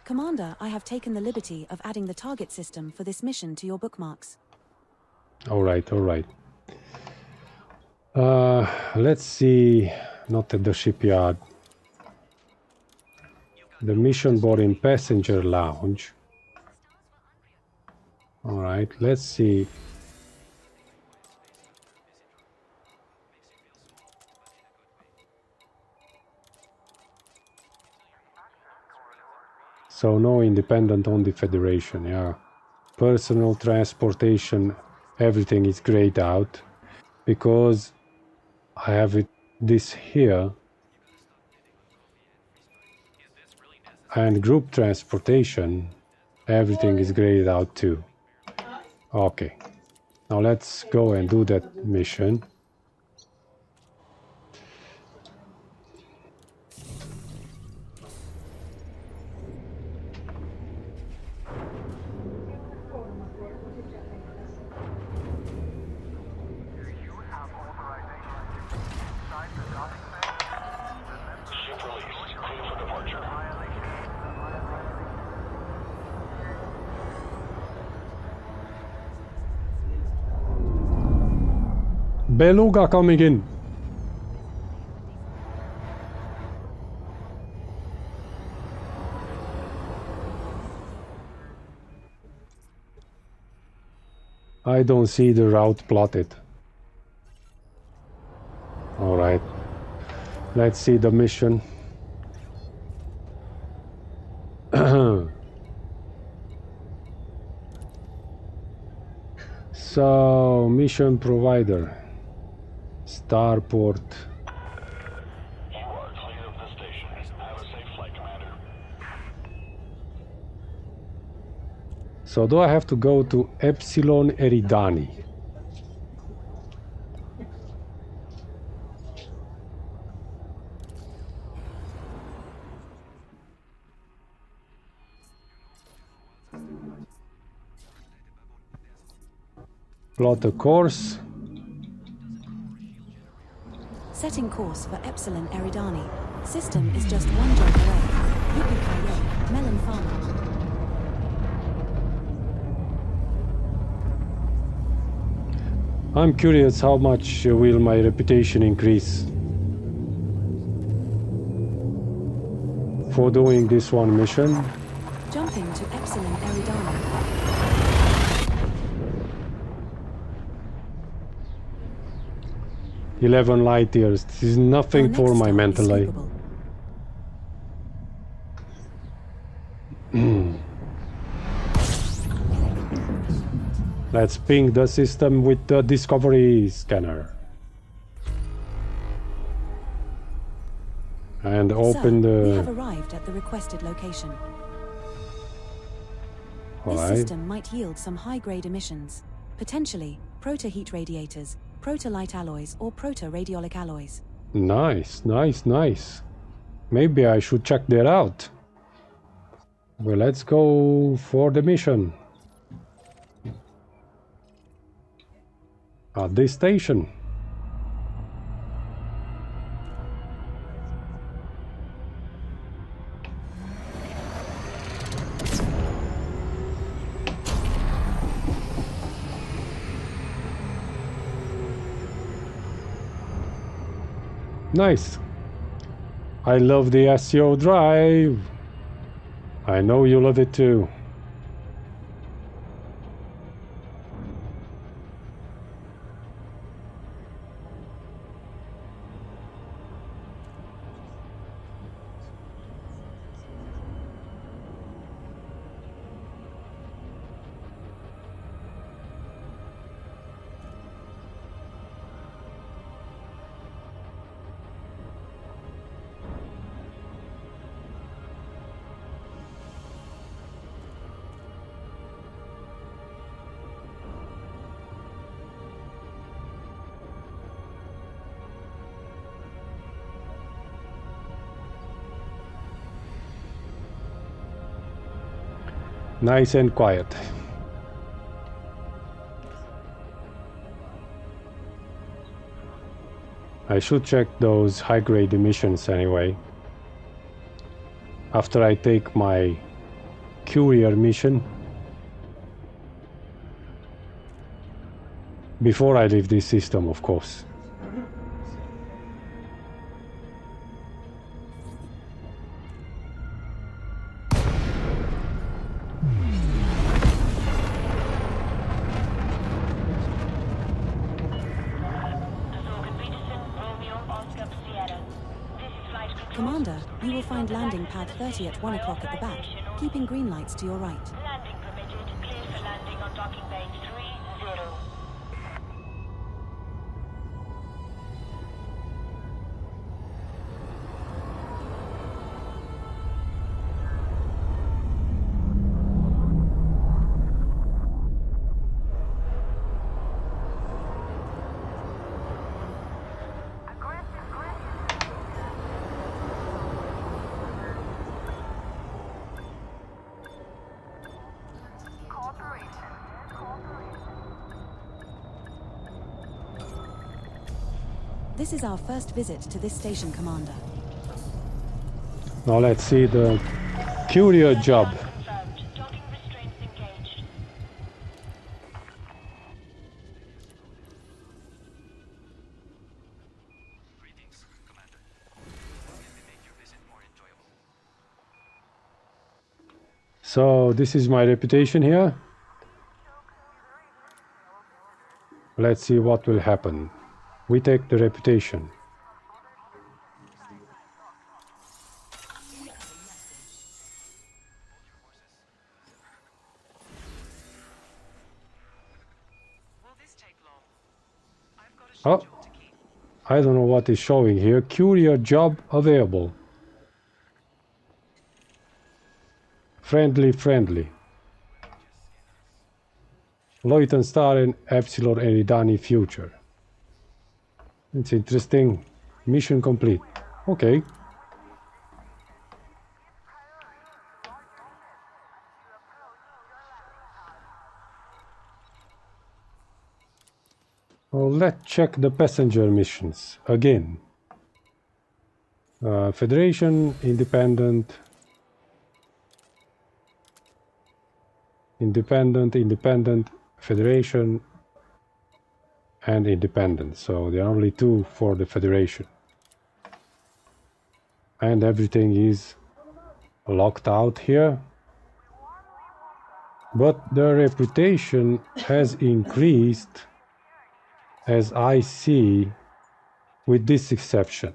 Commander, I have taken the liberty of adding the target system for this mission to your bookmarks. Alright, alright. Let's see, not at the shipyard. The mission board in passenger lounge. Alright, let's see. So no independent on the Federation, yeah. Personal transportation, everything is grayed out. Because I have this here. And group transportation, everything is grayed out too. Okay, now let's go and do that mission. Beluga coming in. I don't see the route plotted. All right. Let's see the mission. So, mission provider. Starport. You are clear of the station. Have a safe flight, Commander. So do I have to go to Epsilon Eridani? Plot a course. Setting course for Epsilon Eridani. System is just one job away. Yippee-ki-yay, melon farmer. I'm curious how much will my reputation increase for doing this one mission. Jumping to Epsilon Eridani. 11 light years. This is nothing for my mental eye. Let's ping the system with the discovery scanner. And open Sir, the... we have arrived at the requested location. This system might yield some high-grade emissions. Potentially, proto-heat radiators, proto-light alloys, or proto-radiolic alloys. Nice, nice, nice. Maybe I should check that out. Well, let's go for the mission. At this station. Nice. I love the SEO drive. I know you love it too. Nice and quiet. I should check those high-grade emissions anyway. After I take my courier mission. Before I leave this system, of course. Commander, you will find landing pad 30 at 1 o'clock at the back, keeping green lights to your right. Landing permitted. Clear for landing on docking bay 30. This is our first visit to this station, Commander. Now let's see the courier job. Confirmed. Docking restraints engaged. Greetings, Commander. Can we make your visit more enjoyable? So this is my reputation here. Let's see what will happen. We take the reputation. Will this take long? I've got a Oh, schedule to keep. I don't know what is showing here. Courier job available. Friendly. Loiton Star and Epsilon Eridani Future. It's interesting. Mission complete. Okay. Well, let's check the passenger missions again. Federation, Independent, Federation, and Independent. So there are only two for the Federation. And everything is locked out here. But the reputation has increased, as I see, with this exception.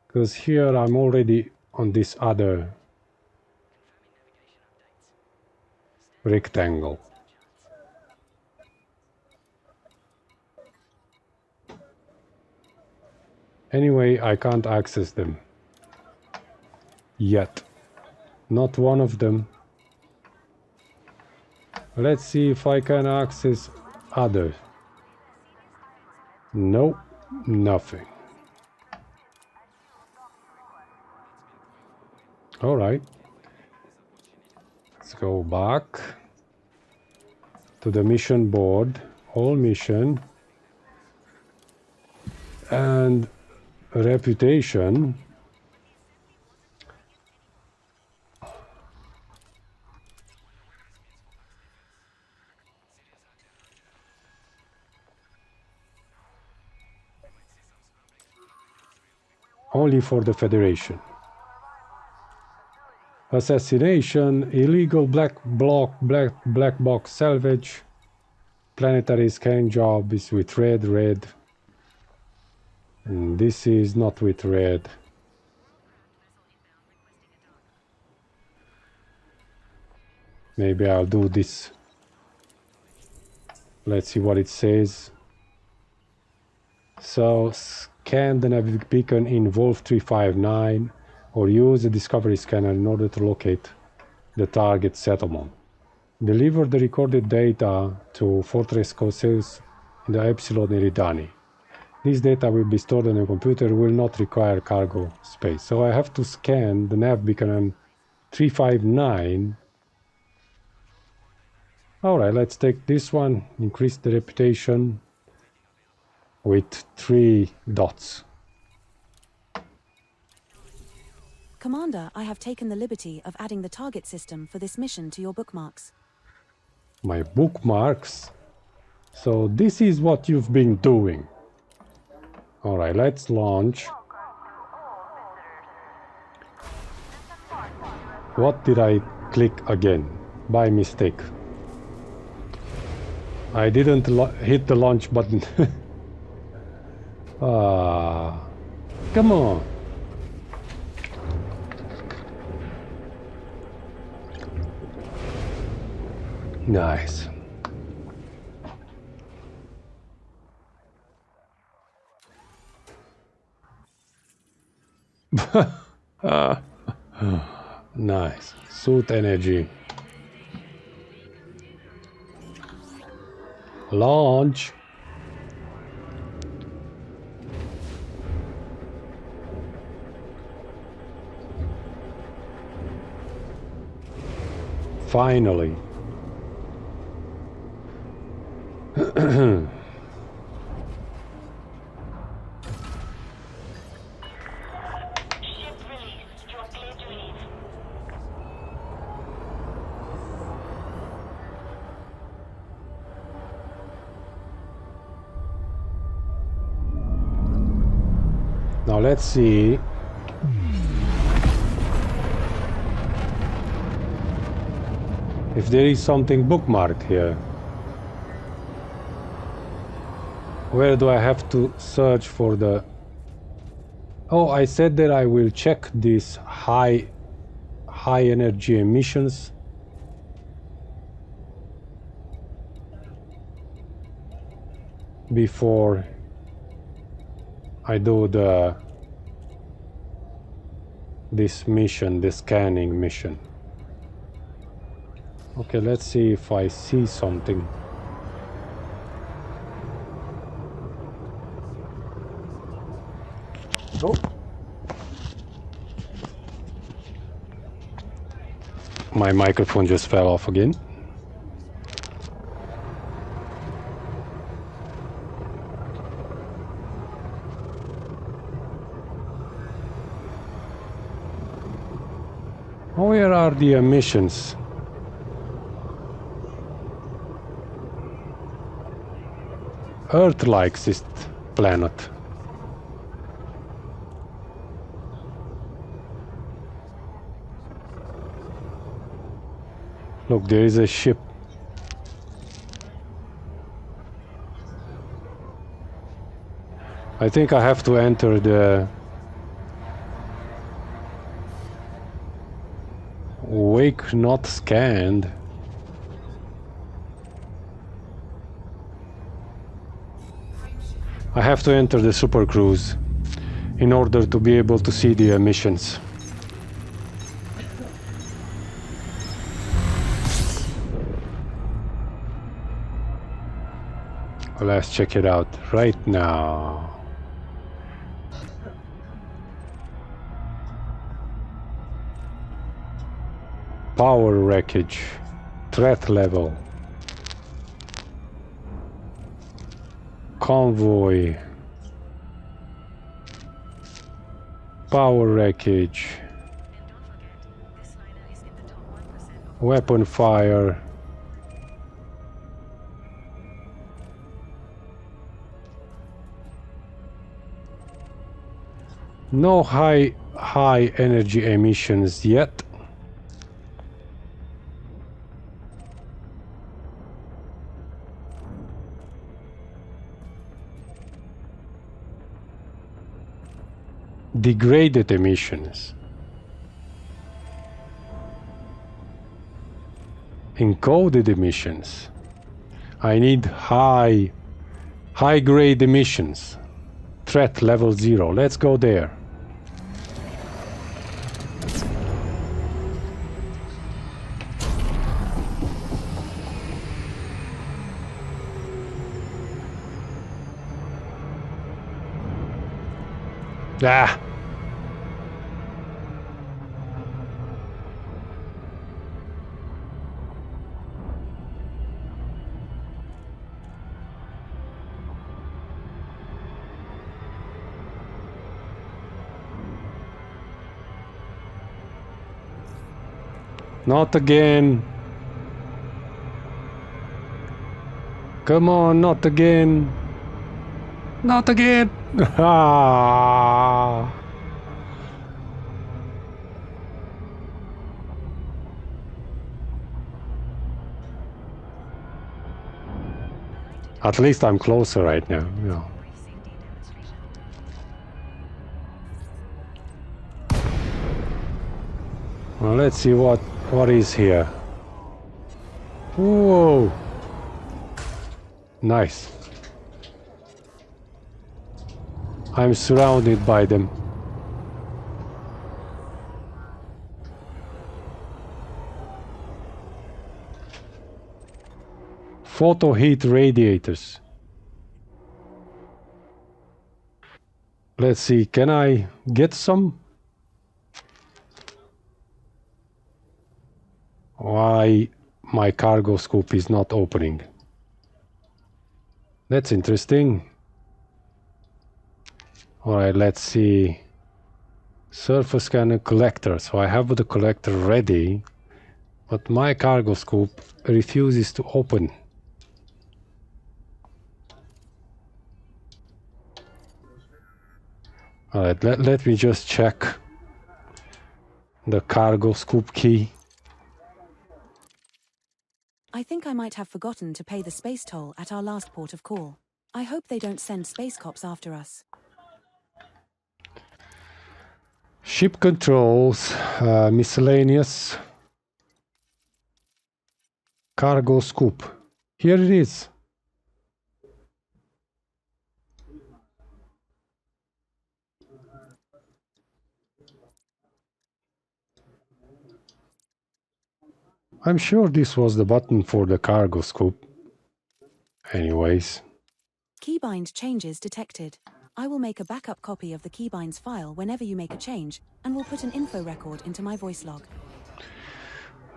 Because here I'm already on this other rectangle. Anyway, I can't access them yet. Not one of them. Let's see if I can access others. Nope, nothing. All right. Let's go back to the mission board, all mission, and reputation. Only for the Federation. Assassination, illegal black box salvage, planetary scan job is with red. And this is not with red. Maybe I'll do this. Let's see what it says. So, scan the nav beacon in Wolf 359 or use the Discovery scanner in order to locate the target settlement. Deliver the recorded data to Fortress Cossels in the Epsilon Eridani. This data will be stored on your computer, will not require cargo space. So I have to scan the nav beacon on 359 Alright, let's take this one, increase the reputation with 3 dots. Commander, I have taken the liberty of adding the target system for this mission to your bookmarks. My bookmarks? So this is what you've been doing. Alright, let's launch. What did I click again? By mistake. I didn't hit the launch button. Come on. Nice. Nice. Suit energy. Launch. Finally. Ship released. You are cleared to leave. Now let's see. If there is something bookmarked here. Where do I have to search for the... Oh, I said that I will check these high energy emissions. Before I do this mission, the scanning mission. Okay, let's see if I see something. Oh. My microphone just fell off again. Where are the emissions? Earth likes this planet. Look, there is a ship. I think I have to enter the wake not scanned. I have to enter the super cruise in order to be able to see the emissions. Let's check it out right now. Power wreckage, threat level, convoy, power wreckage, weapon fire, no high energy emissions yet. Degraded emissions. Encoded emissions. I need high grade emissions. Threat level 0. Let's go there. Ah. Not again. Come on, not again. Not again. Ah. At least I'm closer right now. Yeah. Well, let's see what is here. Whoa. Nice. I'm surrounded by them. Photo heat radiators. Let's see, can I get some? Why my cargo scoop is not opening? That's interesting. Alright, let's see. Surface scanner collector. So I have the collector ready, but my cargo scoop refuses to open. Alright, let me just check the cargo scoop key. I think I might have forgotten to pay the space toll at our last port of call. I hope they don't send space cops after us. Ship controls, miscellaneous, cargo scoop. Here it is. I'm sure this was the button for the cargo scoop. Anyways. Keybind changes detected. I will make a backup copy of the keybinds file whenever you make a change, and will put an info record into my voice log.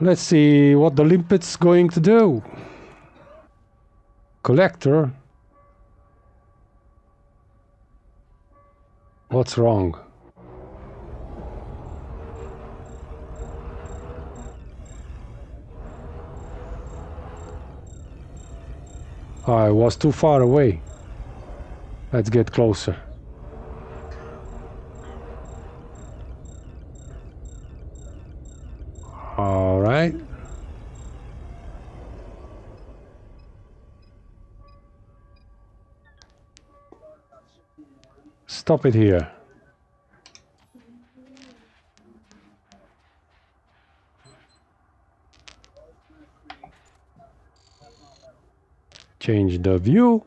Let's see what the limpet's going to do. Collector. What's wrong? I was too far away. Let's get closer. All right. Stop it here. Change the view.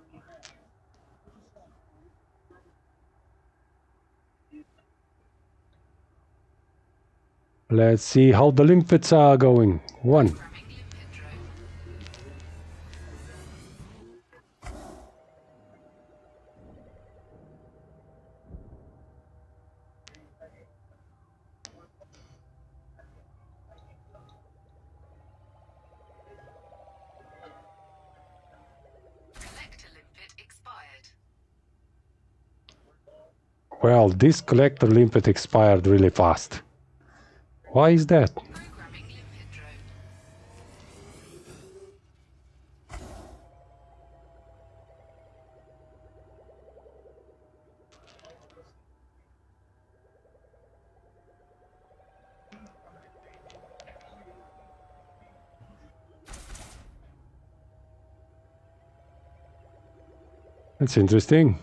Let's see how the limpets are going. 1. Well, this collector limpet expired really fast. Why is that? That's interesting.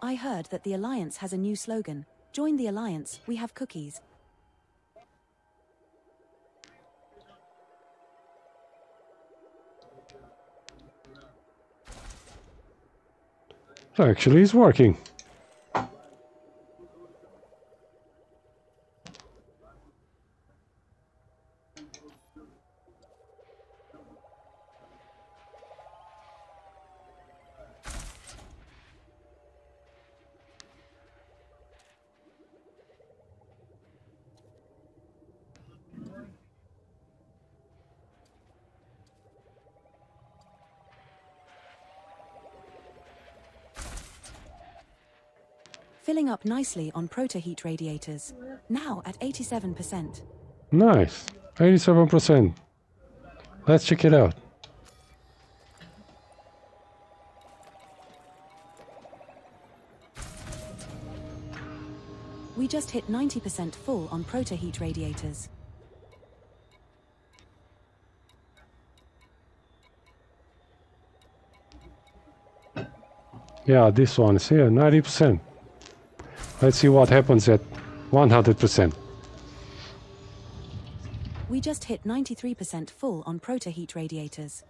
I heard that the Alliance has a new slogan. Join the Alliance, we have cookies. Actually, it's working. Filling up nicely on proto-heat radiators. Now at 87%. Nice. 87%. Let's check it out. We just hit 90% full on proto-heat radiators. Yeah, this one's here, 90%. Let's see what happens at 100%. We just hit 93% full on proto-heat radiators.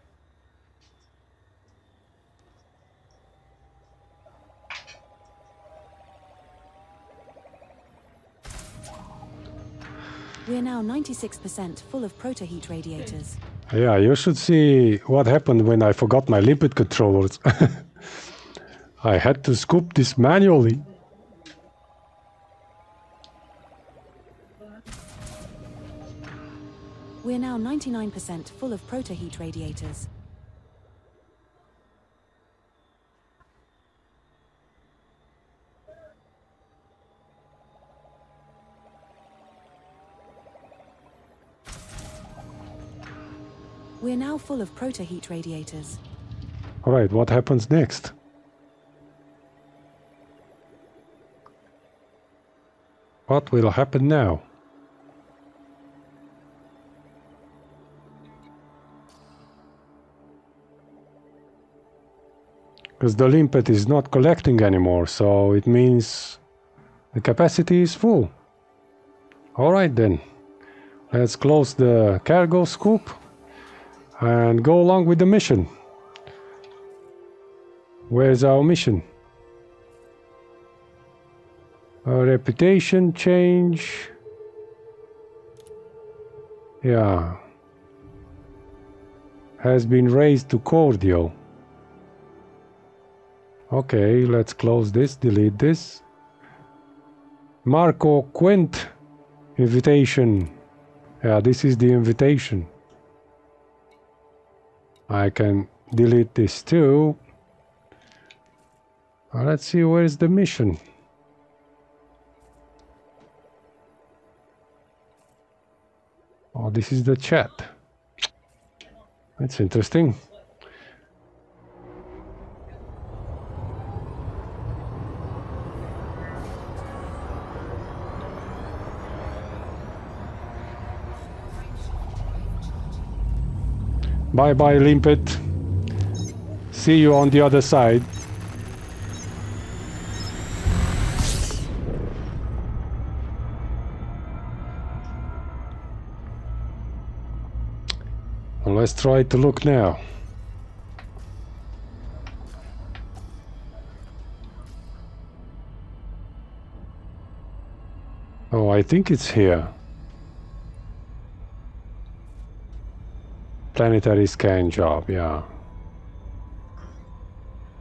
We're now 96% full of proto-heat radiators. Yeah, you should see what happened when I forgot my limpet controllers. I had to scoop this manually. We're now 99% full of proto-heat radiators. We're now full of proto-heat radiators. Alright, what happens next? What will happen now? Because the limpet is not collecting anymore, so it means the capacity is full. Alright then, let's close the cargo scoop and go along with the mission. Where's our mission? A reputation change. Yeah. Has been raised to cordial. Okay, let's close this, delete this. Marco Qwent invitation. Yeah, this is the invitation. I can delete this too. Let's see, where's the mission? Oh, this is the chat. That's interesting. Bye bye, limpet. See you on the other side. Well, let's try to look now. Oh, I think it's here. Planetary scan job, yeah.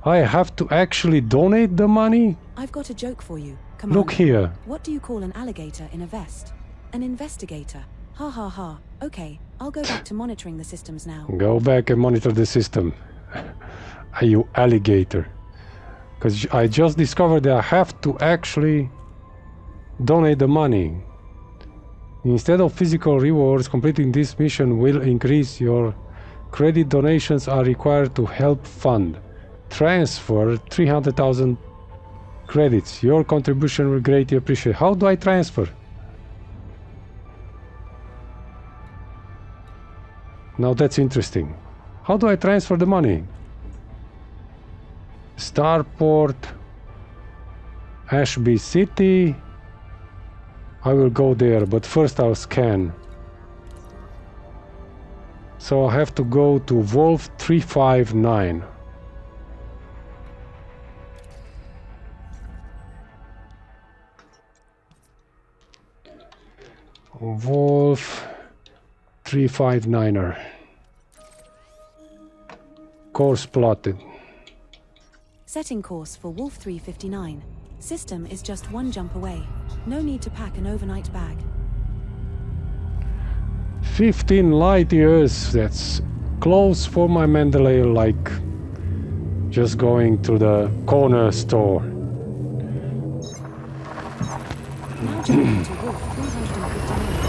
I have to actually donate the money? I've got a joke for you. Come Look on. here. What do you call an alligator in a vest? An investigator. Ha ha ha. Okay, I'll go back to monitoring the systems now. Go back and monitor the system. Are you alligator? Because I just discovered that I have to actually donate the money. Instead of physical rewards, completing this mission will increase your credit. Donations are required to help fund. Transfer 300,000 credits. Your contribution will greatly appreciate. How do I transfer? Now that's interesting. How do I transfer the money? Starport, Ashby City. I will go there, but first I'll scan. So I have to go to Wolf 359. Wolf 359er. Course plotted. Setting course for Wolf 359. System is just one jump away. No need to pack an overnight bag. 15 light years. That's close for my Mendeley, like just going to the corner store. jumping to Wolf 359.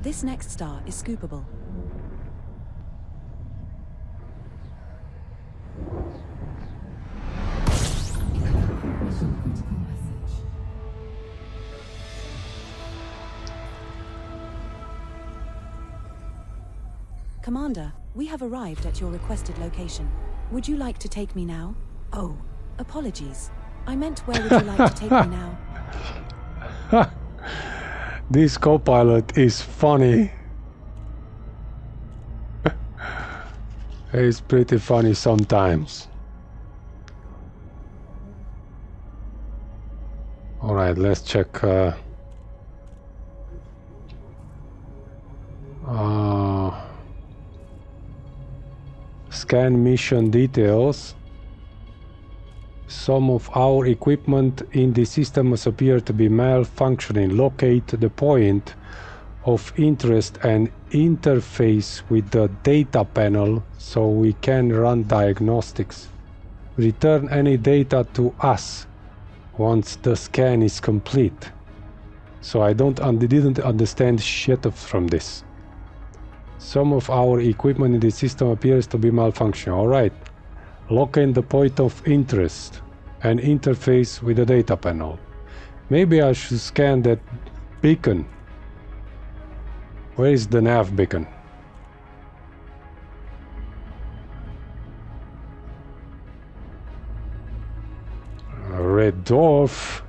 This next star is scoopable. Commander, we have arrived at your requested location. Would you like to take me now? Oh, apologies. I meant where would you like to take me now? This Copilot is funny. It's pretty funny sometimes. Alright, let's check. Scan mission details. Some of our equipment in the system must appear to be malfunctioning. Locate the point of interest and interface with the data panel so we can run diagnostics. Return any data to us once the scan is complete. So I didn't understand shit from this. Some of our equipment in the system appears to be malfunctioning. Alright. Locate the point of interest and interface with the data panel. Maybe I should scan that beacon. Where is the nav beacon? Red Dwarf,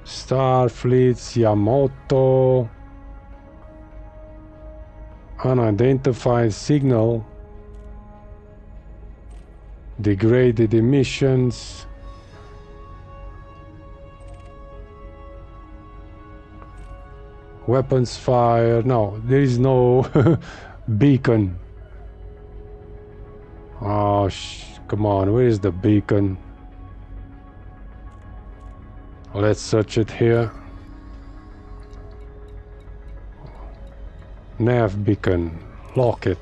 Starfleet, Yamato, unidentified signal, degraded emissions, weapons fire. No, there is no beacon. Oh, come on, where is the beacon? Let's search it here. Nav beacon, lock it.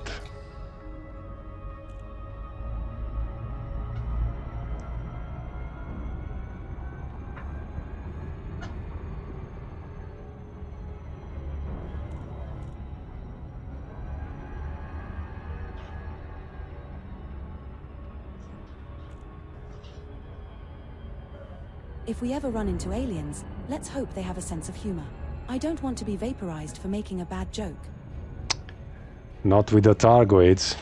If we ever run into aliens, let's hope they have a sense of humor. I don't want to be vaporized for making a bad joke. Not with the Targoids.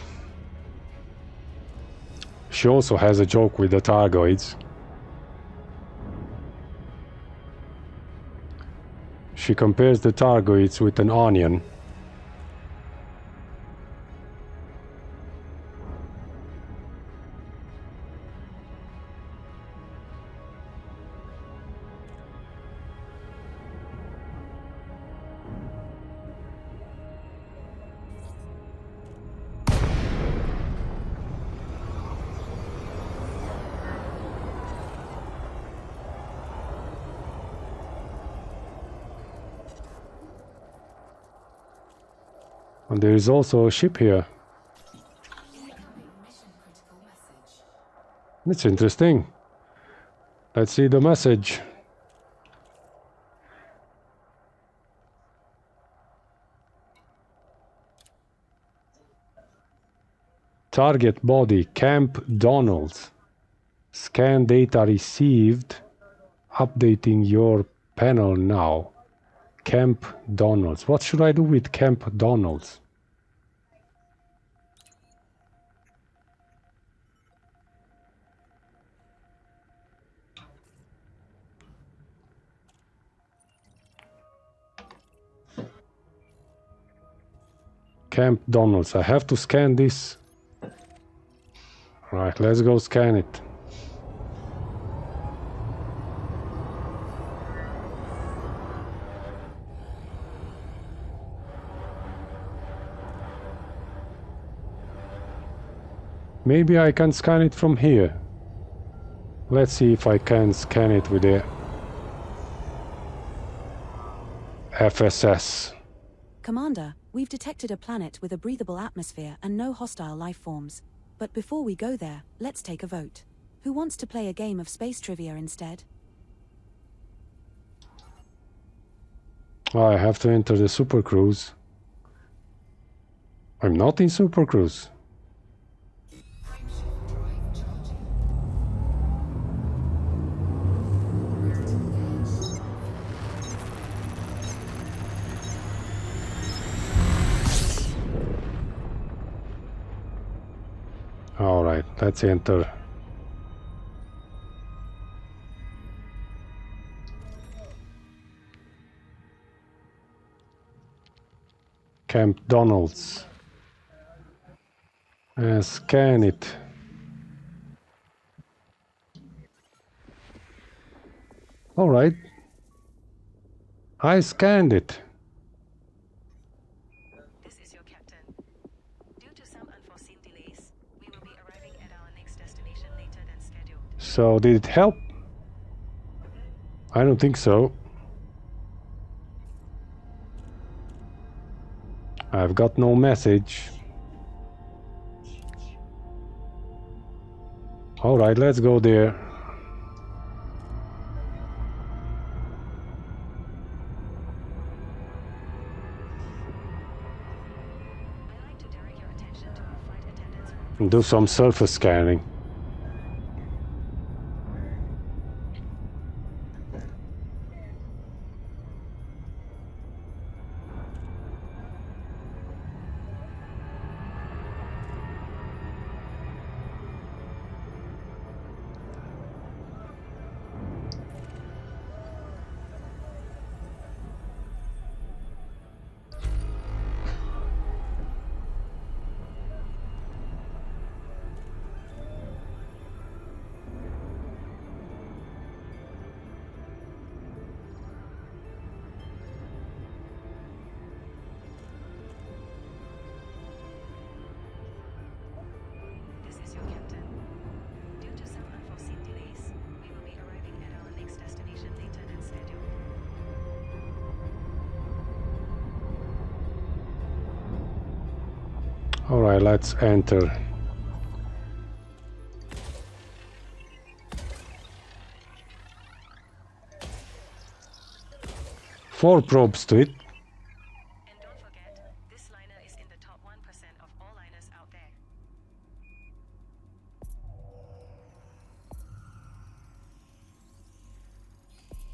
She also has a joke with the Targoids. She compares the Targoids with an onion. And there is also a ship here. It's interesting. Let's see the message. Target body, Camp Donalds. Scan data received. Updating your panel now. Camp Donalds. What should I do with Camp Donalds? Camp Donalds. I have to scan this. Right, let's go scan it. Maybe I can scan it from here. Let's see if I can scan it with the FSS. Commander, we've detected a planet with a breathable atmosphere and no hostile life forms. But before we go there, let's take a vote. Who wants to play a game of space trivia instead? I have to enter the Super Cruise. I'm not in Super Cruise. All right, let's enter. Camp Donald's. Scan it. All right. I scanned it. This is your captain. Due to some unforeseen delays, we will be arriving at our next destination later than scheduled. So did it help? I don't think so. I've got no message. All right, let's go there. I'd like to direct your attention to our flight attendants room. Do some surface scanning. This is your captain. Due to some unforeseen delays, we will be arriving at our next destination later than scheduled. All right, let's enter. Four probes to it. And don't forget, this liner is in the top 1% of all liners out there.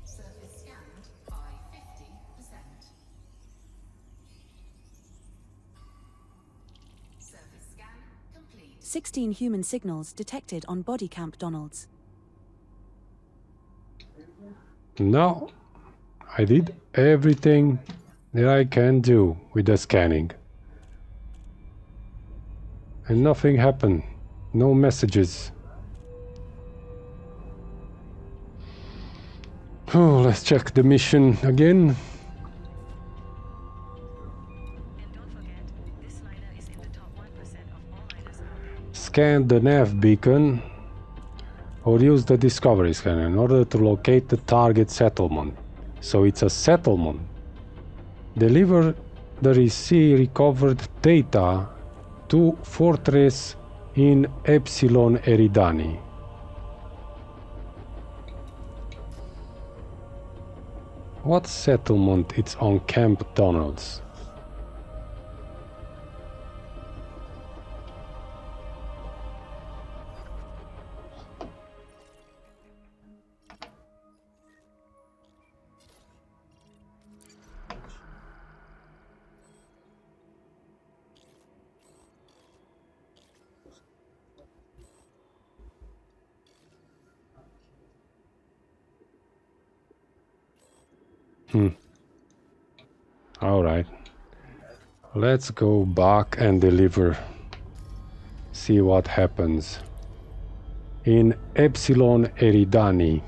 Surface scanned by 50%. Surface scan complete. 16 human signals detected on body camp Donald's. No, I did everything that I can do with the scanning. And nothing happened. No messages. Oh, let's check the mission again. And don't forget, this liner is in the top 1% of all liners out there. Scan the nav beacon or use the discovery scanner in order to locate the target settlement. So it's a settlement. Deliver the recovered data to Fortress in Epsilon Eridani. What settlement? It's on Camp Donald's. All right. Let's go back and deliver. See what happens. In Epsilon Eridani.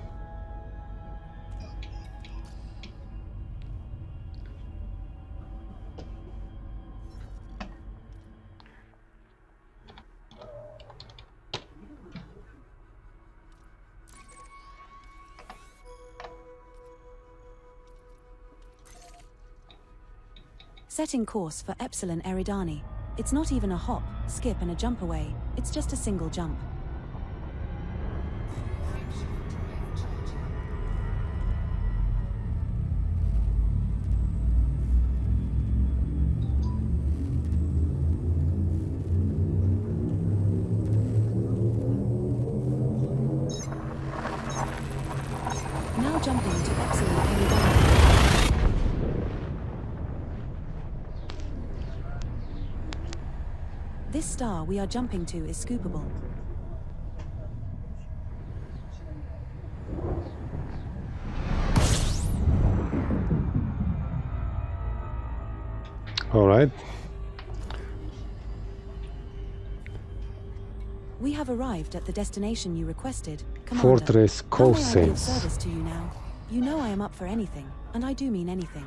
Setting course for Epsilon Eridani. It's not even a hop, skip and a jump away, it's just a single jump. jumping to excellent aerodynamics. This star we are jumping to is scoopable. All right. We have arrived at the destination you requested, Commander. Fortress How may I be of Cosense. service to you now? You know I am up for anything, and I do mean anything.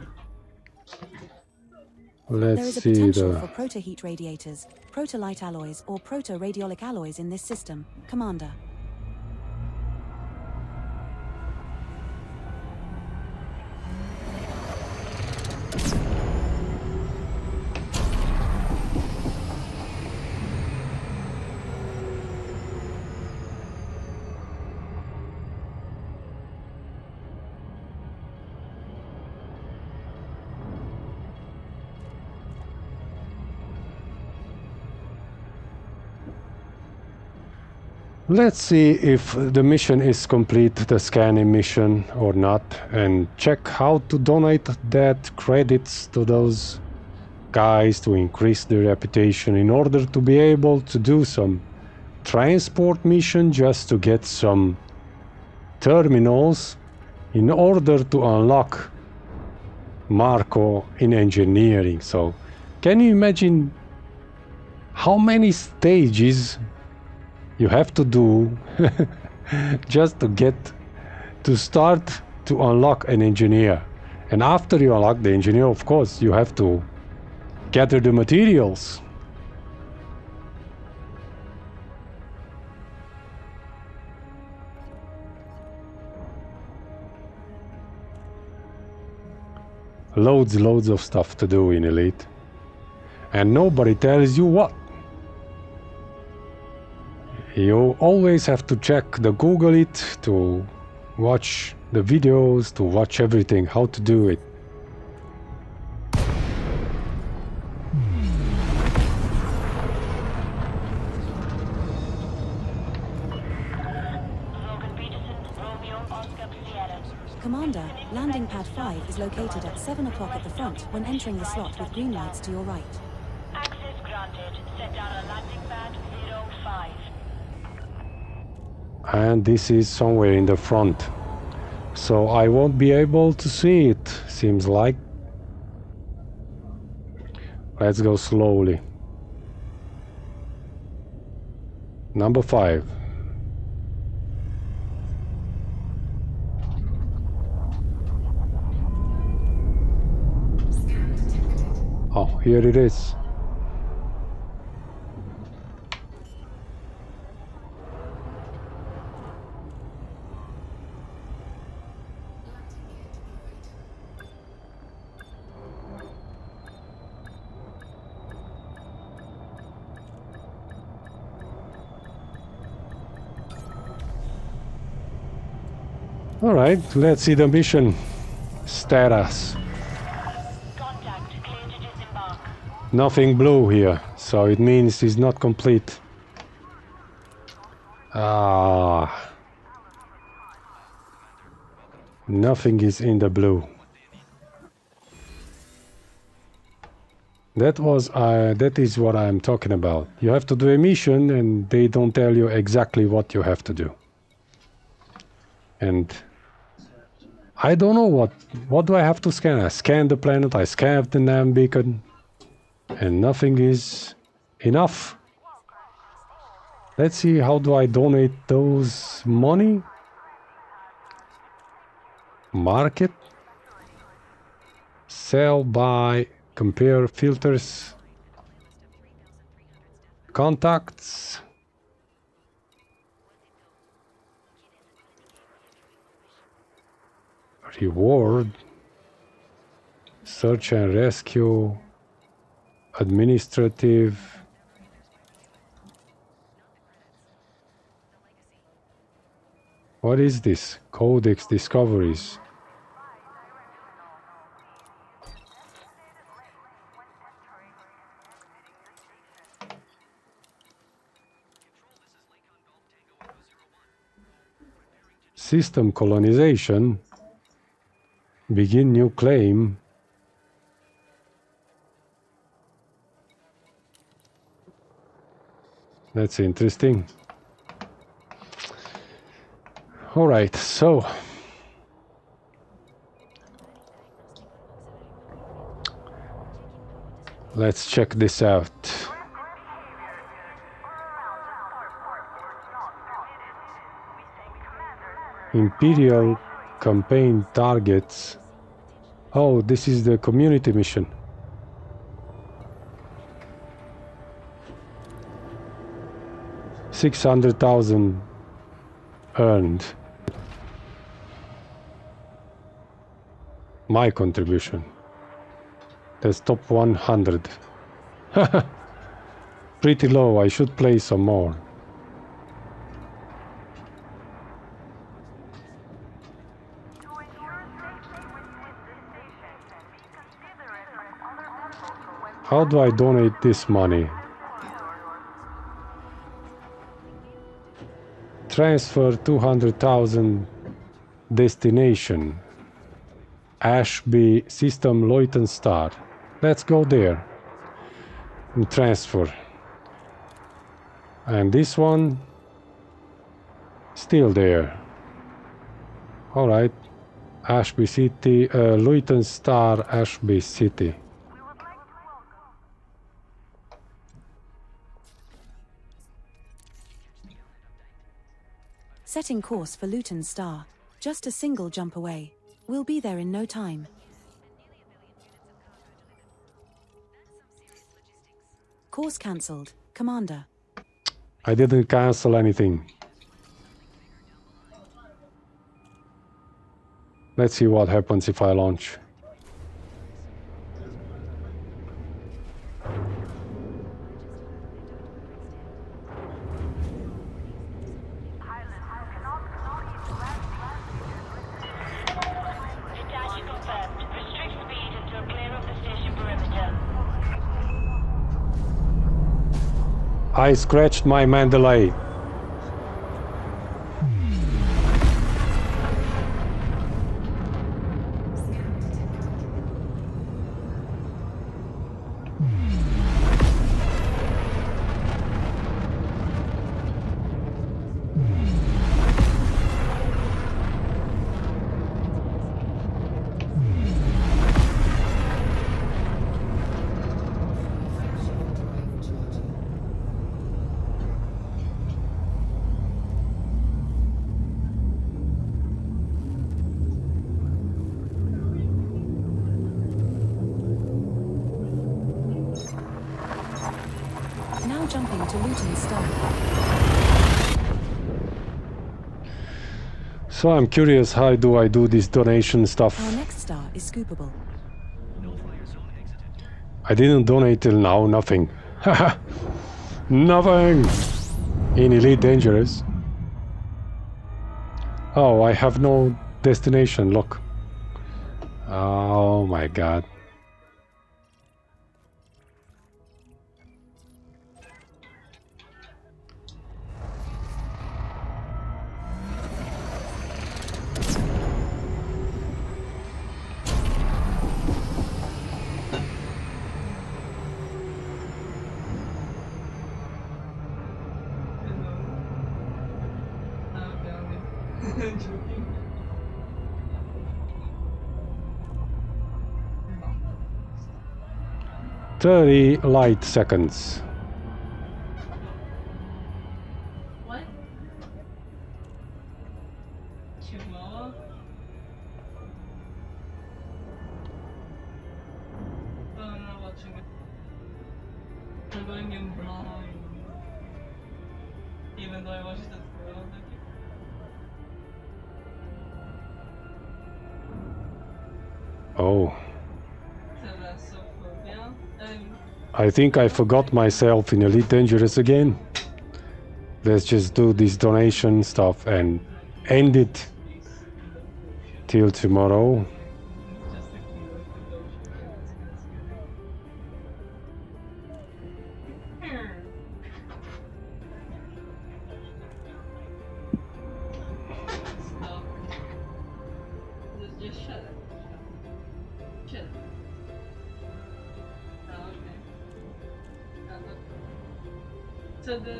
There Let's is a see potential the... for proto-heat radiators, proto-light alloys, or proto-radiolic alloys in this system, Commander. Let's see if the mission is complete, the scanning mission, or not, and check how to donate that credits to those guys to increase their reputation in order to be able to do some transport mission just to get some terminals in order to unlock Marco in engineering. So, can you imagine how many stages you have to do just to get to start to unlock an engineer? And after you unlock the engineer, of course, you have to gather the materials. Loads of stuff to do in Elite. And nobody tells you what. You always have to check the Google it, to watch the videos, to watch everything, how to do it. Commander, landing pad 5 is located at 7 o'clock at the front when entering the slot with green lights to your right. Access granted. Set down a landing pad 05. And this is somewhere in the front, so I won't be able to see it, seems like. Let's go slowly. Number 5. Oh, here it is. All right, let's see the mission status. Contact. Clear to disembark. Nothing blue here, so it means it's not complete. Nothing is in the blue. That is what I'm talking about. You have to do a mission and they don't tell you exactly what you have to do. And I don't know what do I have to scan? I scanned the planet, I scanned the nav beacon, and nothing is enough. Let's see, how do I donate those money? Market, sell, buy, compare, filters, contacts, reward, search and rescue, administrative, what is this? Codex discoveries. System colonization. Begin new claim. That's interesting. All right, so let's check this out. Imperial campaign targets. Oh, this is the community mission. $600,000 earned. My contribution. That's top 100. Pretty low. I should play some more. How do I donate this money? Transfer 200,000 destination. Ashby System Leuchten Star. Let's go there and transfer. And this one still there. All right. Ashby City, Leuchten Star, Ashby City. Setting course for Luton Star. Just a single jump away. We'll be there in no time. Course cancelled, Commander. I didn't cancel anything. Let's see what happens if I launch. I scratched my Mandalay. Jumping to Luton Star. So I'm curious, how do I do this donation stuff? Our next star is scoopable. I didn't donate till now, nothing. Nothing! In Elite Dangerous. Oh, I have no destination, look. Oh my god. $30 light seconds. What? I'm going in blind. Even though I watched it through. Oh. I think I forgot myself in Elite Dangerous again. Let's just do this donation stuff and end it till tomorrow. to the...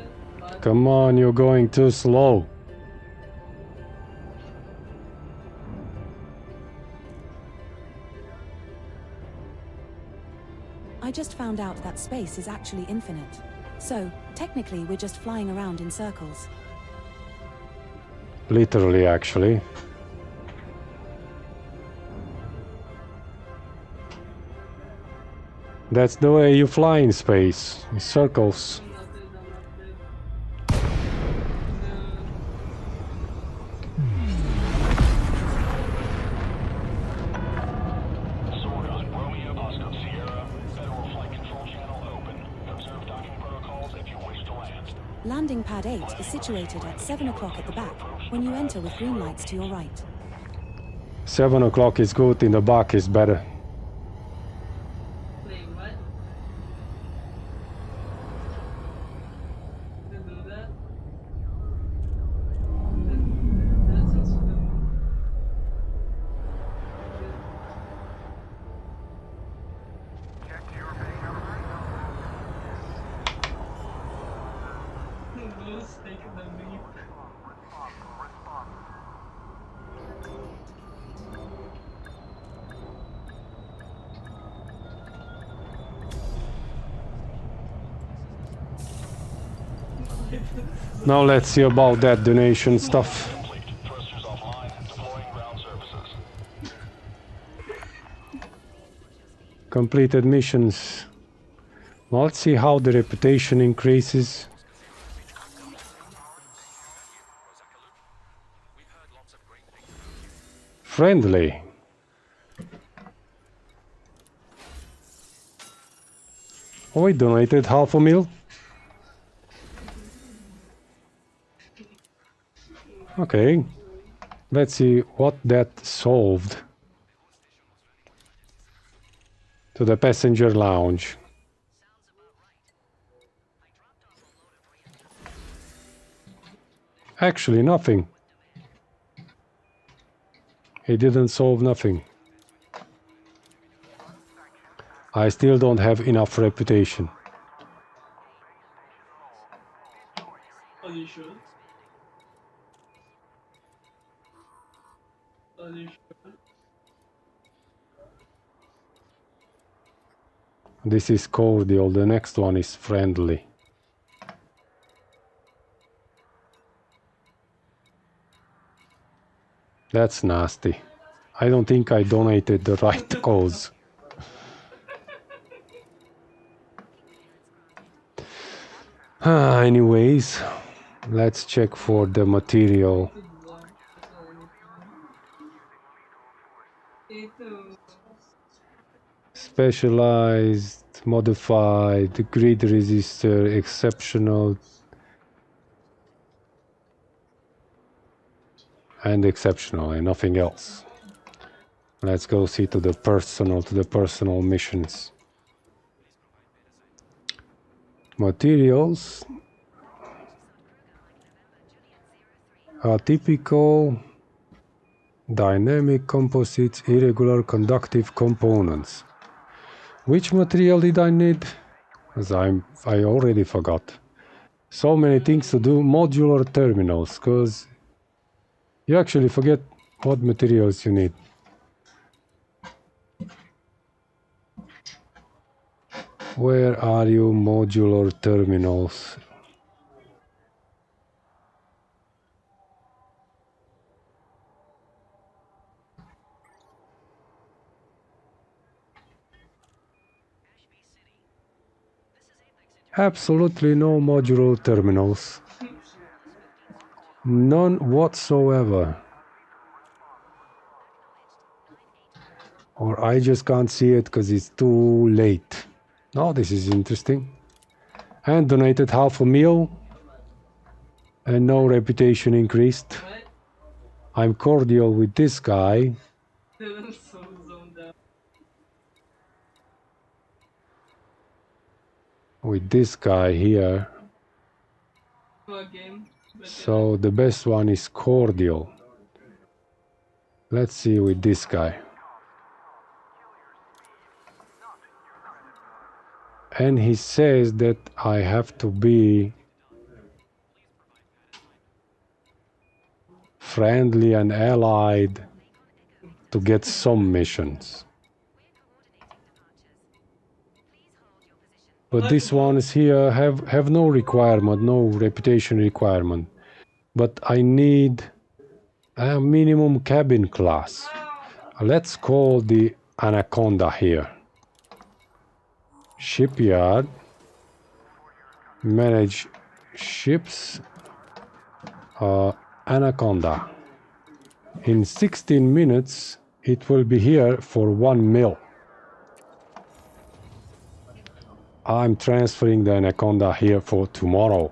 Come on, you're going too slow. I just found out that space is actually infinite. So, technically we're just flying around in circles. Literally, actually. That's the way you fly in space, in circles. Landing pad 8 is situated at 7 o'clock at the back, when you enter with green lights to your right. 7 o'clock is good, in the back is better. Wait, what? Did you do that? That sounds familiar. Who's taking the lead? Now let's see about that donation stuff. Completed missions. Well, let's see how the reputation increases. Friendly. Oh, we donated $500,000. Okay, let's see what that solved to the passenger lounge. Actually, nothing. It didn't solve nothing. I still don't have enough reputation. Are you sure? Are you sure? This is cordial, the next one is friendly. That's nasty. I don't think I donated the right cause. Anyways, let's check for the material. Specialized, modified, grid resistor, exceptional, and exceptional, and nothing else. Let's go see to the personal missions. Materials. Atypical, dynamic composites, irregular conductive components. Which material did I need? As I already forgot. So many things to do. Modular terminals, because you actually forget what materials you need. Where are you, modular terminals? Absolutely no modular terminals. None whatsoever. Or I just can't see it because it's too late. Oh, this is interesting. And donated $500,000. And no reputation increased. What? I'm cordial with this guy. I'm so zoned out. With this guy here. What game? So the best one is cordial. Let's see with this guy. And he says that I have to be friendly and allied to get some missions. But these ones here have no requirement, no reputation requirement. But I need a minimum cabin class. Let's call the Anaconda here. Shipyard. Manage ships. Anaconda. In 16 minutes, it will be here for 1 mil. I'm transferring the Anaconda here for tomorrow.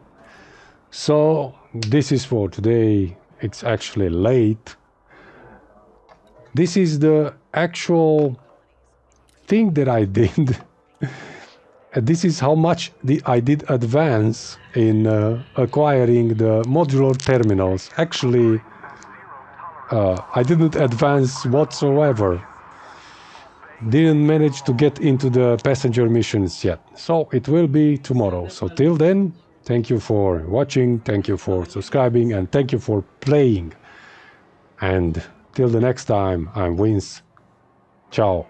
So this is for today. It's actually late. This is the actual thing that I did. This is how much I did advance in acquiring the modular terminals. Actually, I didn't advance whatsoever. Didn't manage to get into the passenger missions yet. So it will be tomorrow. So till then, thank you for watching, thank you for subscribing, and thank you for playing. And till the next time, I'm Vince. Ciao.